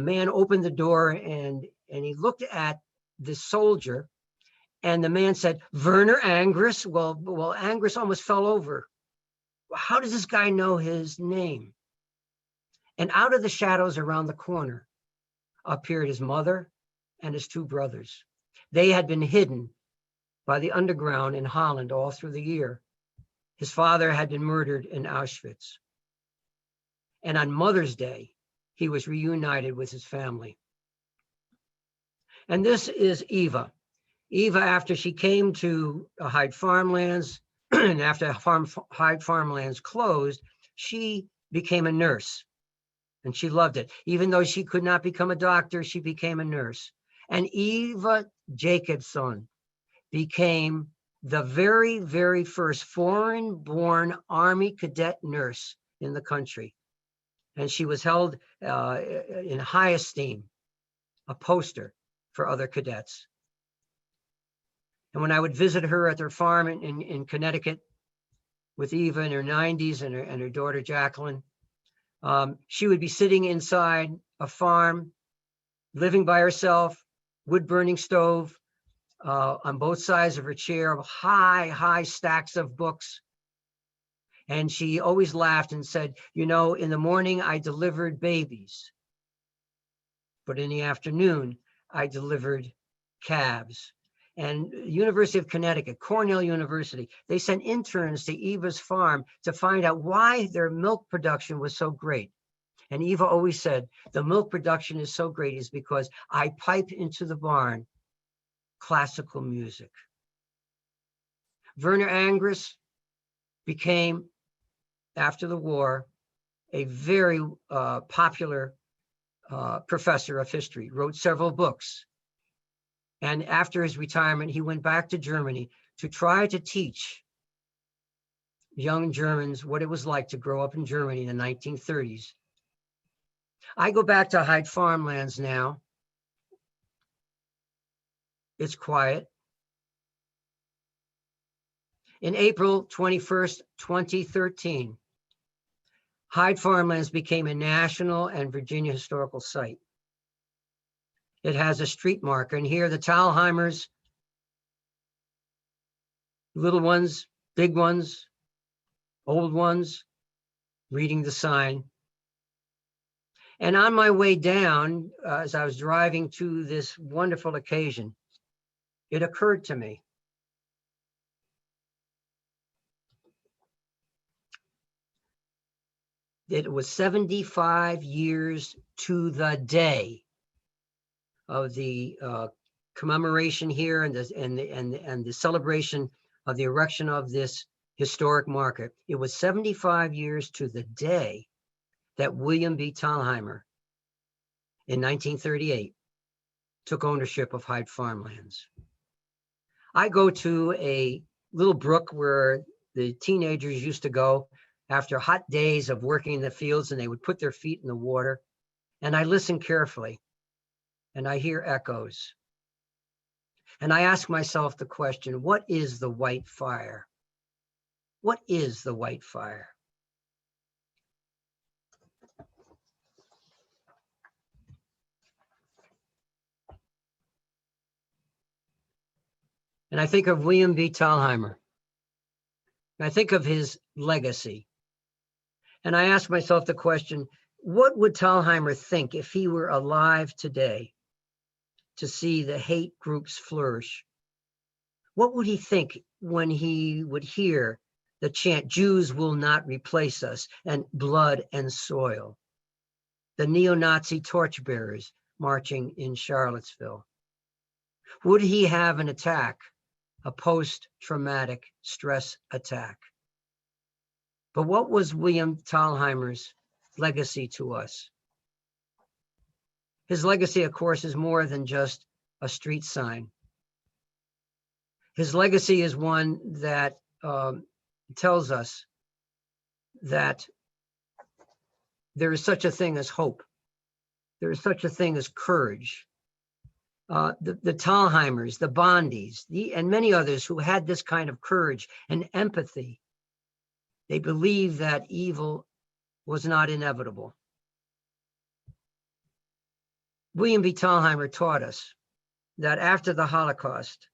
man opened the door, and he looked at this soldier, and the man said, "Werner Angress." Well, Angress almost fell over. How does this guy know his name? And out of the shadows around the corner appeared his mother and his two brothers. They had been hidden by the underground in Holland all through the year. His father had been murdered in Auschwitz. And on Mother's Day, he was reunited with his family. And this is Eva. Eva, after she came to Hyde Farmlands, and after Hyde Farmlands closed, she became a nurse. And she loved it. Even though she could not become a doctor, she became a nurse. And Eva Jacobson became the very, very first foreign-born Army cadet nurse in the country. And she was held in high esteem, a poster for other cadets. And when I would visit her at their farm in Connecticut with Eva in her 90s and her daughter Jacqueline, she would be sitting inside a farm, living by herself, wood-burning stove, on both sides of her chair, high stacks of books. And she always laughed and said, "You know, in the morning I delivered babies, but in the afternoon I delivered calves." And University of Connecticut, Cornell University, they sent interns to Eva's farm to find out why their milk production was so great. And Eva always said, "The milk production is so great is because I pipe into the barn classical music." Werner Angress became, after the war, a very popular professor of history, wrote several books. And after his retirement, he went back to Germany to try to teach young Germans what it was like to grow up in Germany in the 1930s. I go back to Hyde Farmlands now. It's quiet. In April 21st, 2013, Hyde Farmlands became a national and Virginia historical site. It has a street marker, and here the Thalhimers, little ones, big ones, old ones, reading the sign. And on my way down, as I was driving to this wonderful occasion, it occurred to me, that it was 75 years to the day of the commemoration here and the celebration of the erection of this historic marker. It was 75 years to the day that William B. Thalhimer in 1938 took ownership of Hyde Farmlands. I go to a little brook where the teenagers used to go after hot days of working in the fields, and they would put their feet in the water. And I listen carefully, and I hear echoes. And I ask myself the question, what is the white fire? What is the white fire? And I think of William B. Thalhimer. I think of his legacy. And I ask myself the question, what would Thalhimer think if he were alive today to see the hate groups flourish? What would he think when he would hear the chant, "Jews will not replace us," and "blood and soil"? The neo-Nazi torchbearers marching in Charlottesville. Would he have an attack, a post-traumatic stress attack? But what was William Thalhimer's legacy to us? His legacy, of course, is more than just a street sign. His legacy is one that tells us that there is such a thing as hope. There is such a thing as courage. the Thalhimers, the Bondis, and many others who had this kind of courage and empathy. They believed that evil was not inevitable. William B. Thalhimer taught us that after the Holocaust,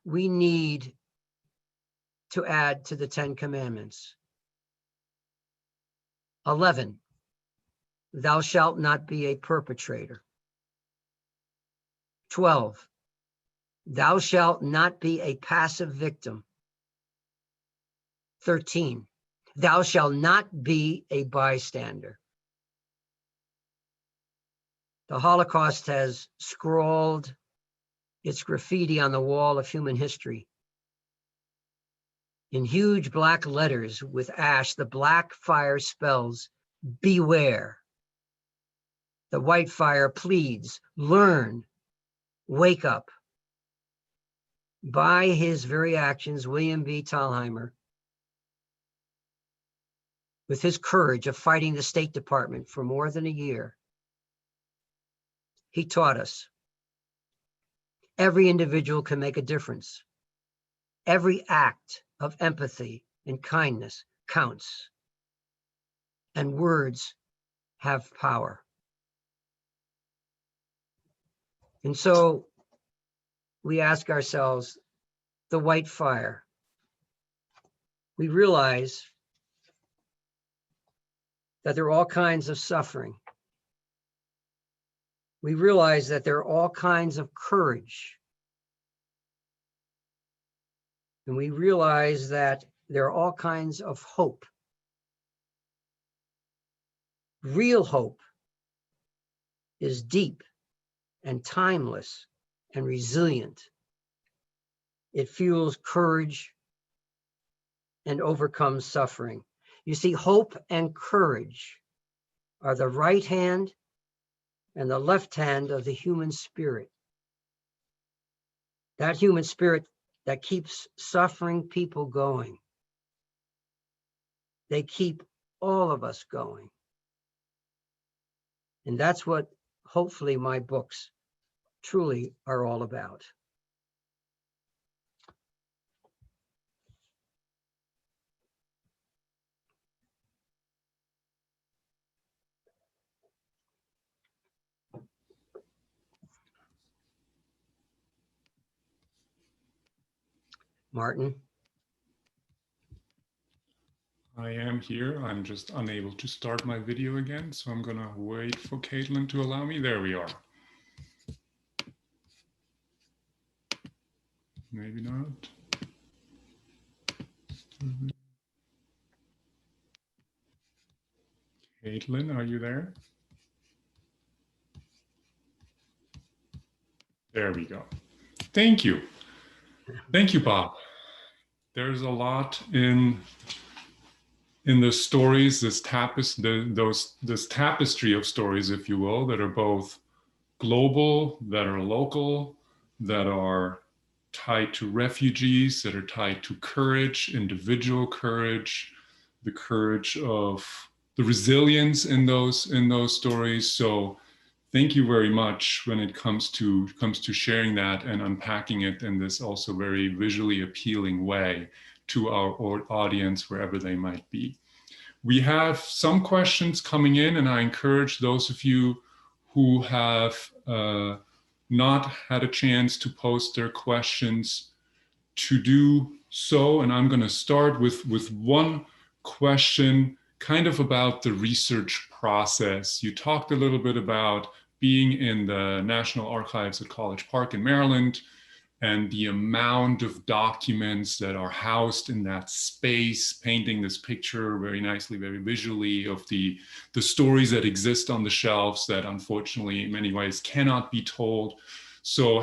we need to add to the 10 Commandments. 11, thou shalt not be a perpetrator. 12, thou shalt not be a passive victim. 13, thou shalt not be a bystander. The Holocaust has scrawled its graffiti on the wall of human history. In huge black letters with ash, the black fire spells, beware. The white fire pleads, learn, wake up. By his very actions, William B. Thalhimer, with his courage of fighting the State Department for more than a year, he taught us every individual can make a difference. Every act of empathy and kindness counts, and words have power. And so we ask ourselves, the white fire. We realize that there are all kinds of suffering. We realize that there are all kinds of courage. And we realize that there are all kinds of hope. Real hope is deep and timeless and resilient. It fuels courage and overcomes suffering. You see, hope and courage are the right hand and the left hand of the human spirit. That human spirit that keeps suffering people going. They keep all of us going. And that's what hopefully my books truly are all about. Martin? I am here. I'm just unable to start my video again, so I'm gonna wait for Caitlin to allow me. There we are. Maybe not. Caitlin, are you there? There we go. Thank you. Thank you, Bob. There's a lot in the stories, this tapestry of stories, if you will, that are both global, that are local, that are tied to refugees, that are tied to courage, individual courage, the courage of the resilience in those stories. So thank you very much when it comes to sharing that and unpacking it in this also very visually appealing way to our audience, wherever they might be. We have some questions coming in, and I encourage those of you who have not had a chance to post their questions to do so. And I'm going to start with one question kind of about the research process. You talked a little bit about being in the National Archives at College Park in Maryland and the amount of documents that are housed in that space, painting this picture very nicely, very visually of the stories that exist on the shelves that unfortunately in many ways cannot be told. So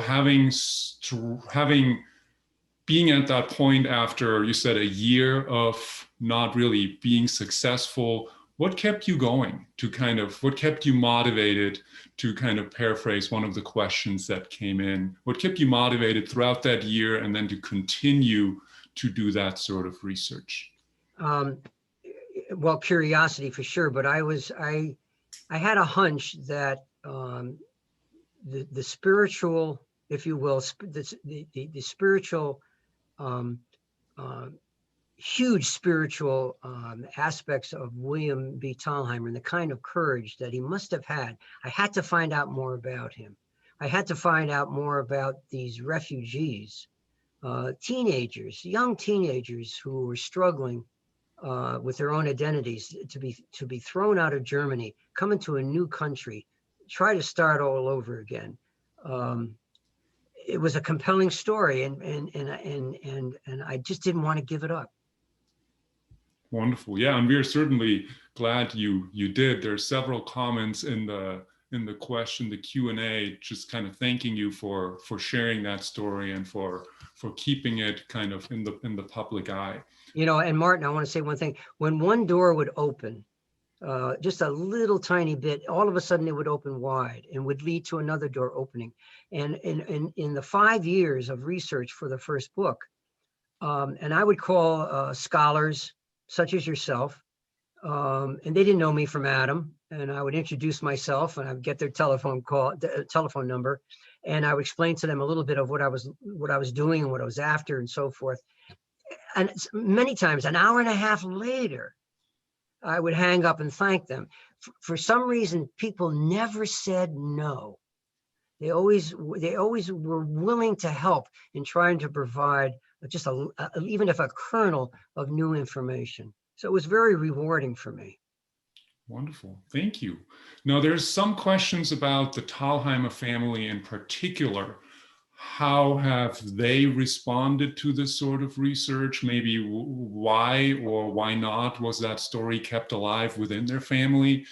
being at that point after, you said, a year of not really being successful, what kept you going what kept you motivated, to kind of paraphrase one of the questions that came in? What kept you motivated throughout that year and then to continue to do that sort of research? Well, curiosity for sure, but I had a hunch that the spiritual, if you will, the spiritual, huge spiritual aspects of William B. Thalhimer and the kind of courage that he must have had. I had to find out more about him. I had to find out more about these refugees, teenagers, young teenagers who were struggling with their own identities, to be thrown out of Germany, come into a new country, try to start all over again. It was a compelling story, and I just didn't want to give it up. Wonderful. Yeah, and we're certainly glad you did. There are several comments in the question, the Q&A, just kind of thanking you for sharing that story and for keeping it kind of in the public eye. You know, and Martin, I want to say one thing. When one door would open, just a little tiny bit, all of a sudden it would open wide and would lead to another door opening. And in the 5 years of research for the first book, and I would call scholars such as yourself, and they didn't know me from Adam, and I would introduce myself and I would get their telephone number, and I would explain to them a little bit of what I was doing and what I was after and so forth. And many times, an hour and a half later, I would hang up and thank them. For some reason, people never said no. They always were willing to help in trying to provide just even if a kernel of new information. So it was very rewarding for me. Wonderful. Thank you. Now, there's some questions about the Thalhimer family in particular. How have they responded to this sort of research? Maybe why or why not was that story kept alive within their family?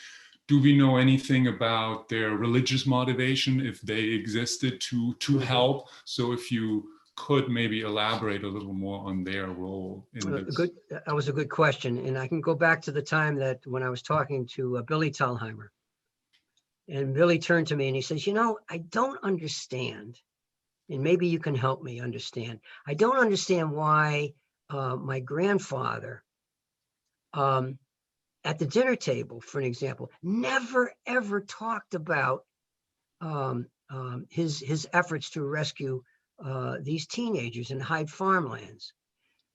Do we know anything about their religious motivation, if they existed to help? So if you could maybe elaborate a little more on their role in this. That was a good question. And I can go back to the time that when I was talking to Billy Thalhimer. And Billy turned to me and he says, you know, I don't understand. And maybe you can help me understand. I don't understand why my grandfather, at the dinner table, for an example, never ever talked about his efforts to rescue these teenagers in Hyde farmlands,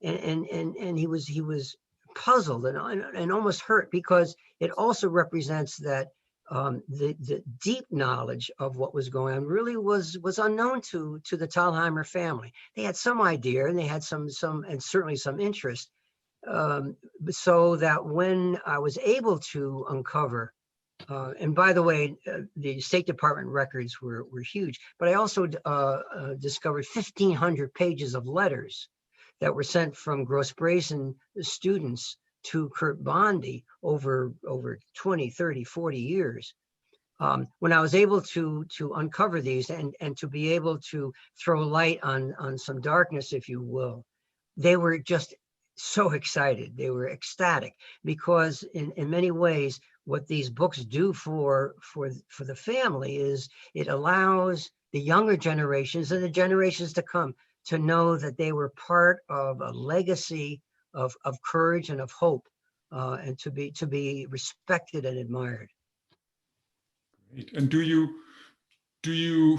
and he was puzzled and almost hurt, because it also represents that the deep knowledge of what was going on really was unknown to the Thalhimer family. They had some idea and they had some and certainly some interest, so that when I was able to uncover, and by the way, the State Department records were huge, but I also discovered 1,500 pages of letters that were sent from Gross Brazen students to Kurt Bondy over 20, 30, 40 years. When I was able to uncover these and to be able to throw light on some darkness, if you will, they were just so excited. They were ecstatic, because in many ways, what these books do for the family is it allows the younger generations and the generations to come to know that they were part of a legacy of courage and of hope, and to be respected and admired. Great. And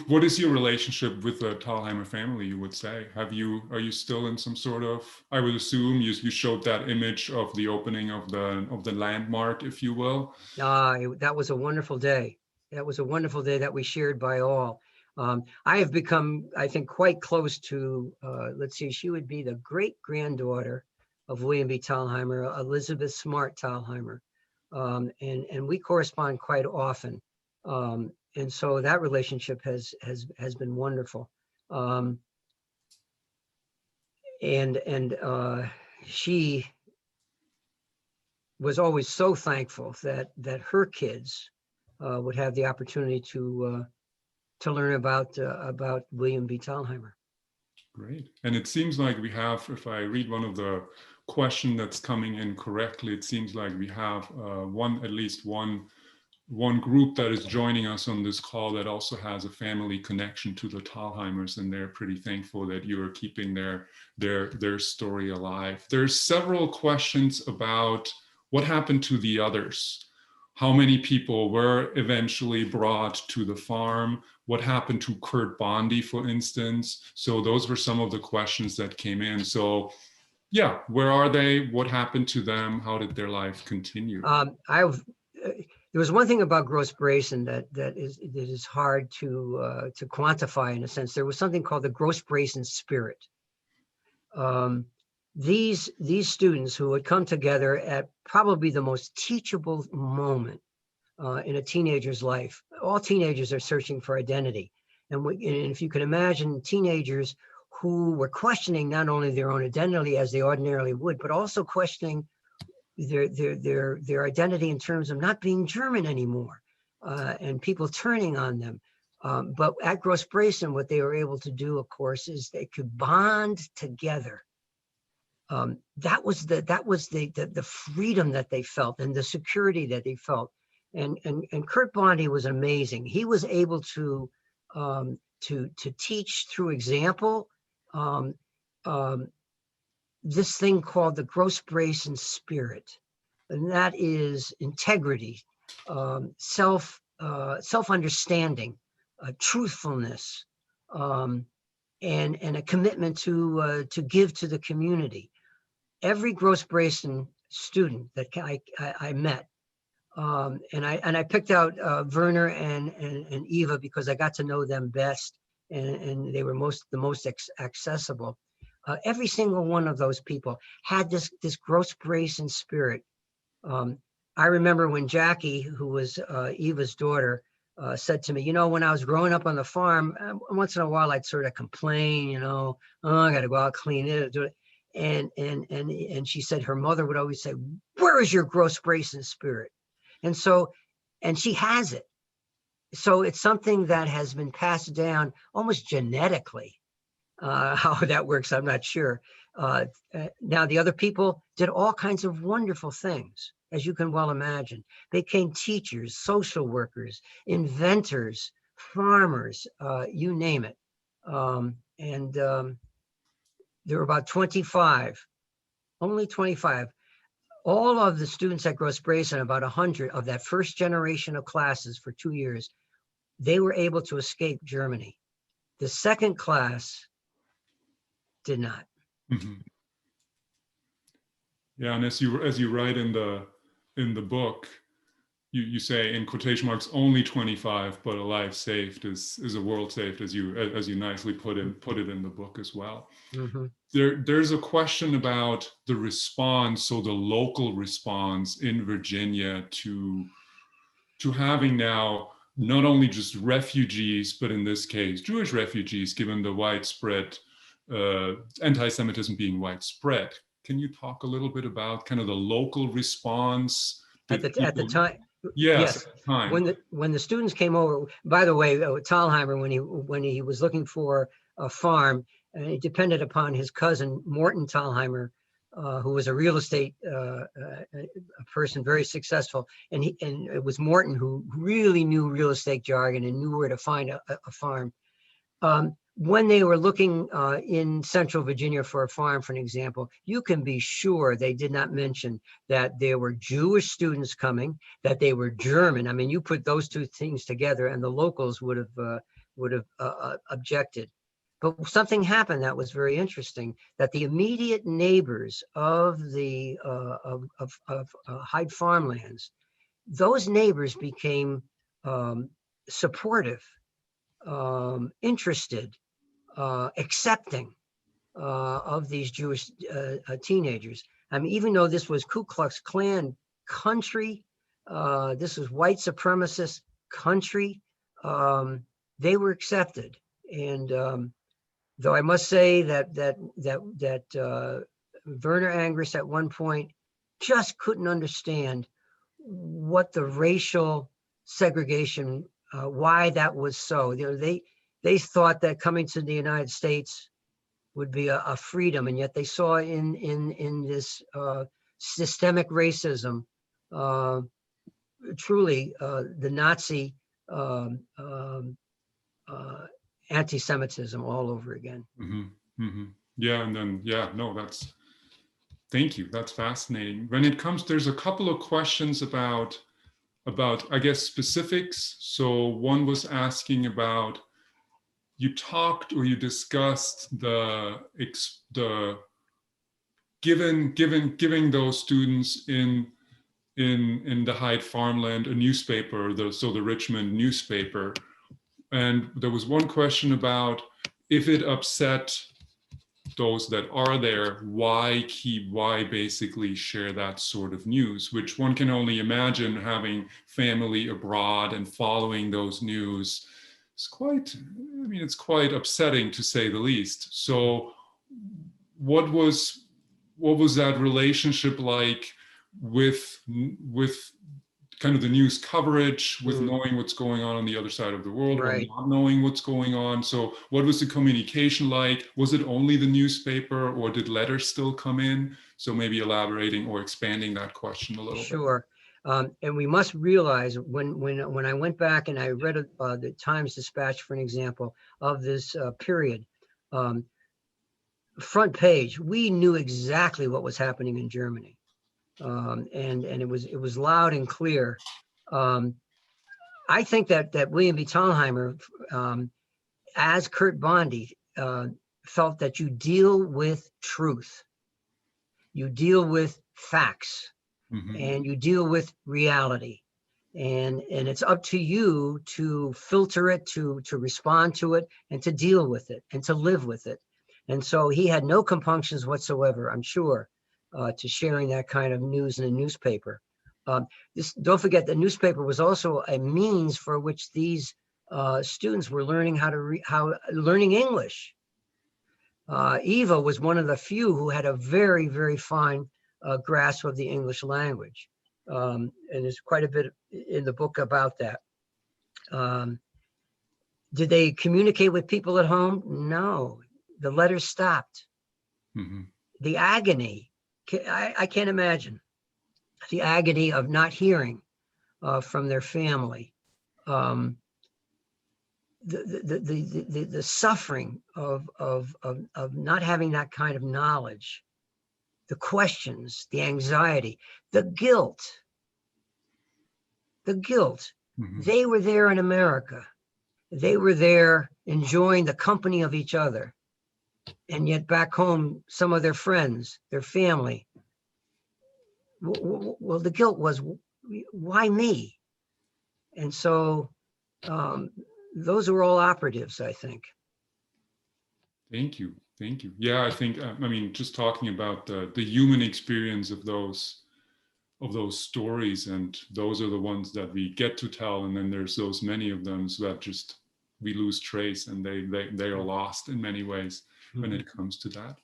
what is your relationship with the Thalhimer family, you would say? Are you still in some sort of, I would assume you showed that image of the opening of the landmark, if you will. That was a wonderful day. That was a wonderful day that we shared by all. I have become, I think, quite close to, let's see, she would be the great-granddaughter of William B. Thalhimer, Elizabeth Smart Thalhimer. And we correspond quite often. And so that relationship has been wonderful. She was always so thankful that her kids would have the opportunity to learn about William B. Thalhimer. Great. And it seems like we have, if I read one of the question that's coming in correctly, it seems like we have at least one group that is joining us on this call that also has a family connection to the Thalhimers, and they're pretty thankful that you are keeping their story alive. There's several questions about what happened to the others. how many people were eventually brought to the farm? What happened to Kurt Bondy, for instance? So those were some of the questions that came in. So yeah, where are they? What happened to them? How did their life continue? There was one thing about Gross Brayson that is hard to quantify in a sense. There was something called the Gross Brayson spirit. These students who had come together at probably the most teachable moment in a teenager's life. All teenagers are searching for identity. And if you can imagine teenagers who were questioning not only their own identity as they ordinarily would, but also questioning their identity in terms of not being German anymore, and people turning on them. But at Gross Brayson, what they were able to do, of course, is they could bond together. That was the freedom that they felt and the security that they felt. And Kurt Bondy was amazing. He was able to teach through example this thing called the Gross Brayson spirit, and that is integrity, self-understanding, truthfulness, and a commitment to give to the community. Every Gross Brayson student that I met, and I picked out Werner and Eva because I got to know them best, and they were the most accessible. Every single one of those people had this Gross Brayson spirit. I remember when Jackie, who was Eva's daughter, said to me, when I was growing up on the farm, once in a while I'd sort of complain, oh, I got to go out, clean it, do it. And she said her mother would always say, where is your Gross Brayson spirit? And she has it. So it's something that has been passed down almost genetically. How that works, I'm not sure. Now, the other people did all kinds of wonderful things, as you can well imagine. They became teachers, social workers, inventors, farmers, you name it. There were about 25, only 25. All of the students at Gross Brayson, about 100 of that first generation of classes for 2 years, they were able to escape Germany. The second class did not. Mm-hmm. Yeah, and as you write in the book, you say in quotation marks only 25, but a life saved is a world saved, as you nicely put it in the book as well. Mm-hmm. There's a question about the response, so the local response in Virginia to having now not only just refugees, but in this case Jewish refugees, given the widespread anti-Semitism being widespread. Can you talk a little bit about kind of the local response at the time? Yes. At the time. When the students came over. By the way, Thalhimer, when he was looking for a farm, it depended upon his cousin Morton Thalhimer, who was a real estate a person, very successful, and it was Morton who really knew real estate jargon and knew where to find a farm. When they were looking in Central Virginia for a farm, for an example, you can be sure they did not mention that there were Jewish students coming, that they were German. I mean, you put those two things together and the locals would have objected. But something happened that was very interesting, that the immediate neighbors of the Hyde farmlands, those neighbors became supportive, interested, accepting of these Jewish teenagers. I mean, even though this was Ku Klux Klan country, this was white supremacist country, they were accepted. And though I must say that Werner Angress at one point just couldn't understand what the racial segregation, why that was so. They thought that coming to the United States would be a freedom, and yet they saw in this systemic racism, truly the Nazi anti-Semitism all over again. Mm-hmm. Mm-hmm. Yeah, and then thank you. That's fascinating. When it comes, there's a couple of questions about I guess, specifics. So one was asking about, you talked or you discussed the giving those students in the Hyde farmland a newspaper, so the Richmond newspaper. And there was one question about if it upset those that are there, why basically share that sort of news, which one can only imagine having family abroad and following those news. It's quite upsetting to say the least. So what was that relationship like with kind of the news coverage, with knowing what's going on the other side of the world, Right. or not knowing what's going on? So what was the communication like? Was it only the newspaper, or did letters still come in? So maybe elaborating or expanding that question a little bit. Sure. And we must realize when I went back and I read the Times Dispatch, for an example, of this period, front page, we knew exactly what was happening in Germany. And it was loud and clear. I think that William B. Thalhimer, as Kurt Bondy, felt that you deal with truth, you deal with facts, and you deal with reality, and it's up to you to filter it, to respond to it, and to deal with it, and to live with it. And so he had no compunctions whatsoever, I'm sure, to sharing that kind of news in a newspaper. Don't forget, the newspaper was also a means for which these students were learning learning English. Eva was one of the few who had a very, very fine grasp of the English language. And there's quite a bit in the book about that. Did they communicate with people at home? No, the letters stopped. The agony, I can't imagine the agony of not hearing from their family. The suffering of not having that kind of knowledge, the questions, the anxiety, the guilt. They were there in America. They were there enjoying the company of each other. And yet back home, some of their friends, their family, well, the guilt was, why me? And so those are all operatives, I think. Thank you. Yeah, I think, just talking about the human experience of those stories, and those are the ones that we get to tell, and then there's those many of them so that just we lose trace, and they are lost in many ways when it comes to that.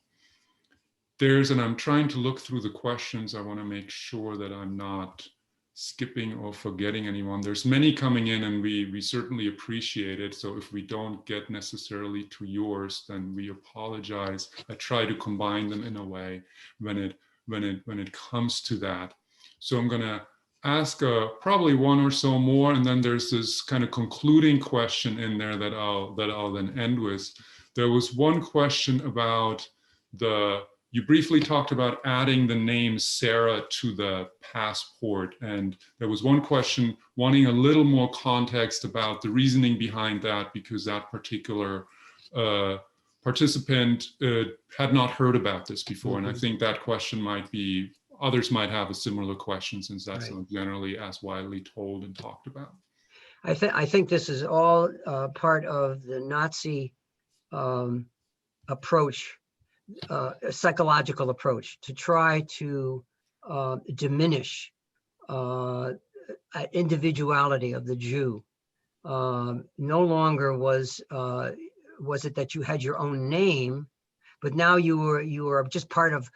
And I'm trying to look through the questions. I want to make sure that I'm not skipping or forgetting anyone. There's many coming in, and we certainly appreciate it. So if we don't get necessarily to yours, then we apologize. I try to combine them in a way when it comes to that. So I'm going to ask probably one or so more, and then there's this kind of concluding question in there that I'll then end with. There was one question about you briefly talked about adding the name Sarah to the passport, and there was one question wanting a little more context about the reasoning behind that, because that particular participant had not heard about this before. And I think that question others might have a similar question, since that's not generally as widely told and talked about. I think this is all part of the Nazi approach, a psychological approach to try to diminish individuality of the Jew. No longer was it that you had your own name, but now you were just part of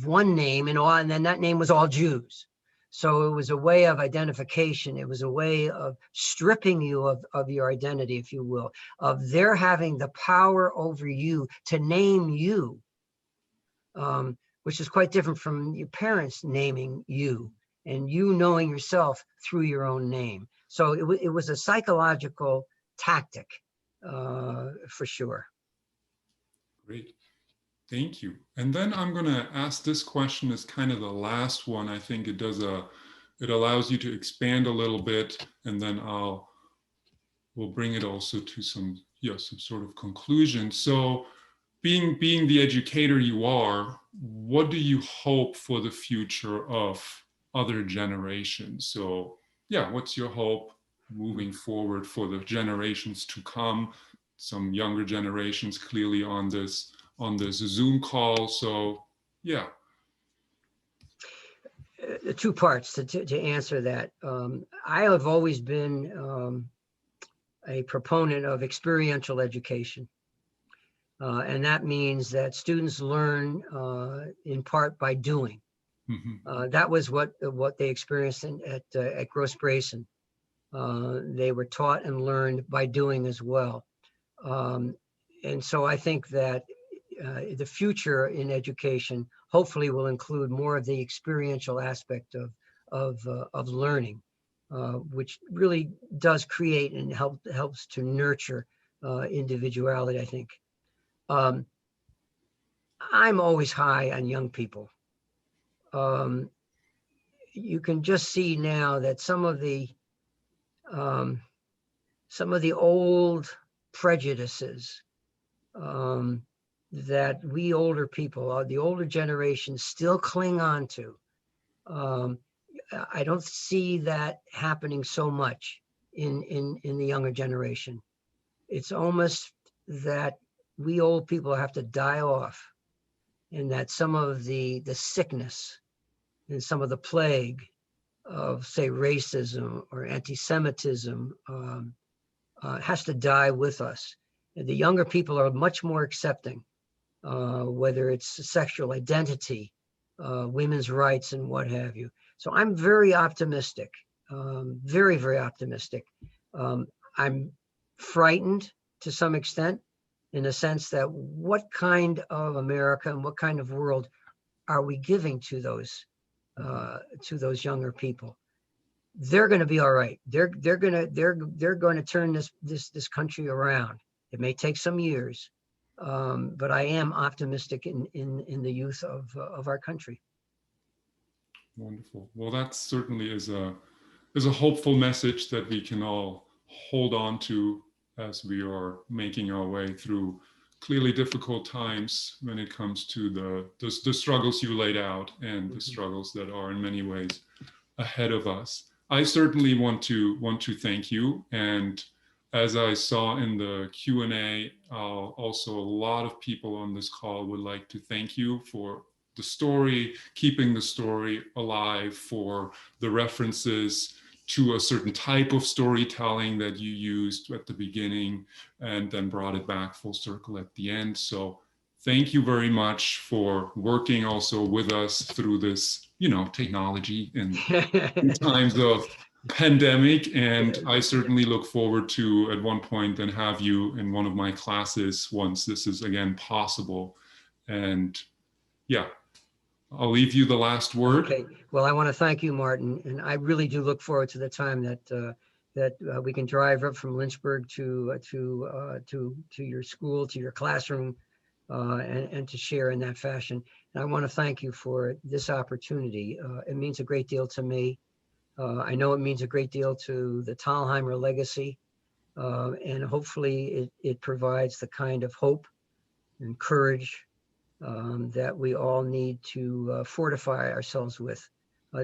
one name, and then that name was all Jews. So it was a way of identification. It was a way of stripping you of your identity, if you will, of their having the power over you to name you, which is quite different from your parents naming you and you knowing yourself through your own name. So it was a psychological tactic, for sure. Great. Thank you. And then I'm going to ask this question as kind of the last one. I think it does a it allows you to expand a little bit, and then we'll bring it also to some sort of conclusion. So being the educator you are, what do you hope for the future of other generations? So yeah, what's your hope moving forward for the generations to come? Some younger generations clearly on this Zoom call. So yeah. Two parts to answer that. I have always been a proponent of experiential education. And that means that students learn in part by doing. Mm-hmm. That was what they experienced at Gross Brayson. They were taught and learned by doing as well. And so I think that the future in education hopefully will include more of the experiential aspect of learning, which really does create and helps to nurture individuality, I think. I'm always high on young people. You can just see now that some of the old prejudices that we older people, the older generation, still cling on to. I don't see that happening so much in the younger generation. It's almost that we old people have to die off, and that some of the sickness and some of the plague of, say, racism or anti-Semitism has to die with us. And the younger people are much more accepting, whether it's sexual identity, women's rights, and what have you. So I'm very optimistic, very, very optimistic. I'm frightened to some extent, in the sense that what kind of America and what kind of world are we giving to those younger people? They're going to be all right. They're going to turn this country around. It may take some years, but I am optimistic in the youth of our country. Wonderful. Well, that certainly is a hopeful message that we can all hold on to as we are making our way through clearly difficult times when it comes to the struggles you laid out and the struggles that are in many ways ahead of us. I certainly want to thank you. And as I saw in the Q&A, also a lot of people on this call would like to thank you for the story, keeping the story alive, for the references to a certain type of storytelling that you used at the beginning and then brought it back full circle at the end. So thank you very much for working also with us through this, technology in times of pandemic. And I certainly look forward to, at one point, then have you in one of my classes once this is again possible. And yeah, I'll leave you the last word. Okay. Well, I want to thank you, Martin, and I really do look forward to the time that we can drive up from Lynchburg to your school, to your classroom, and to share in that fashion. And I want to thank you for this opportunity. It means a great deal to me. I know it means a great deal to the Thalhimer legacy, and hopefully it provides the kind of hope and courage that we all need to fortify ourselves with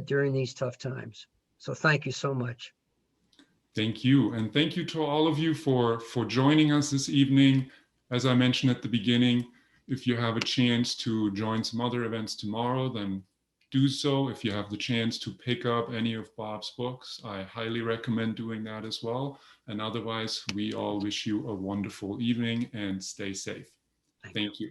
during these tough times. So thank you so much. Thank you. And thank you to all of you for joining us this evening. As I mentioned at the beginning, if you have a chance to join some other events tomorrow, then do so. If you have the chance to pick up any of Bob's books, I highly recommend doing that as well. And otherwise, we all wish you a wonderful evening and stay safe. Thank you.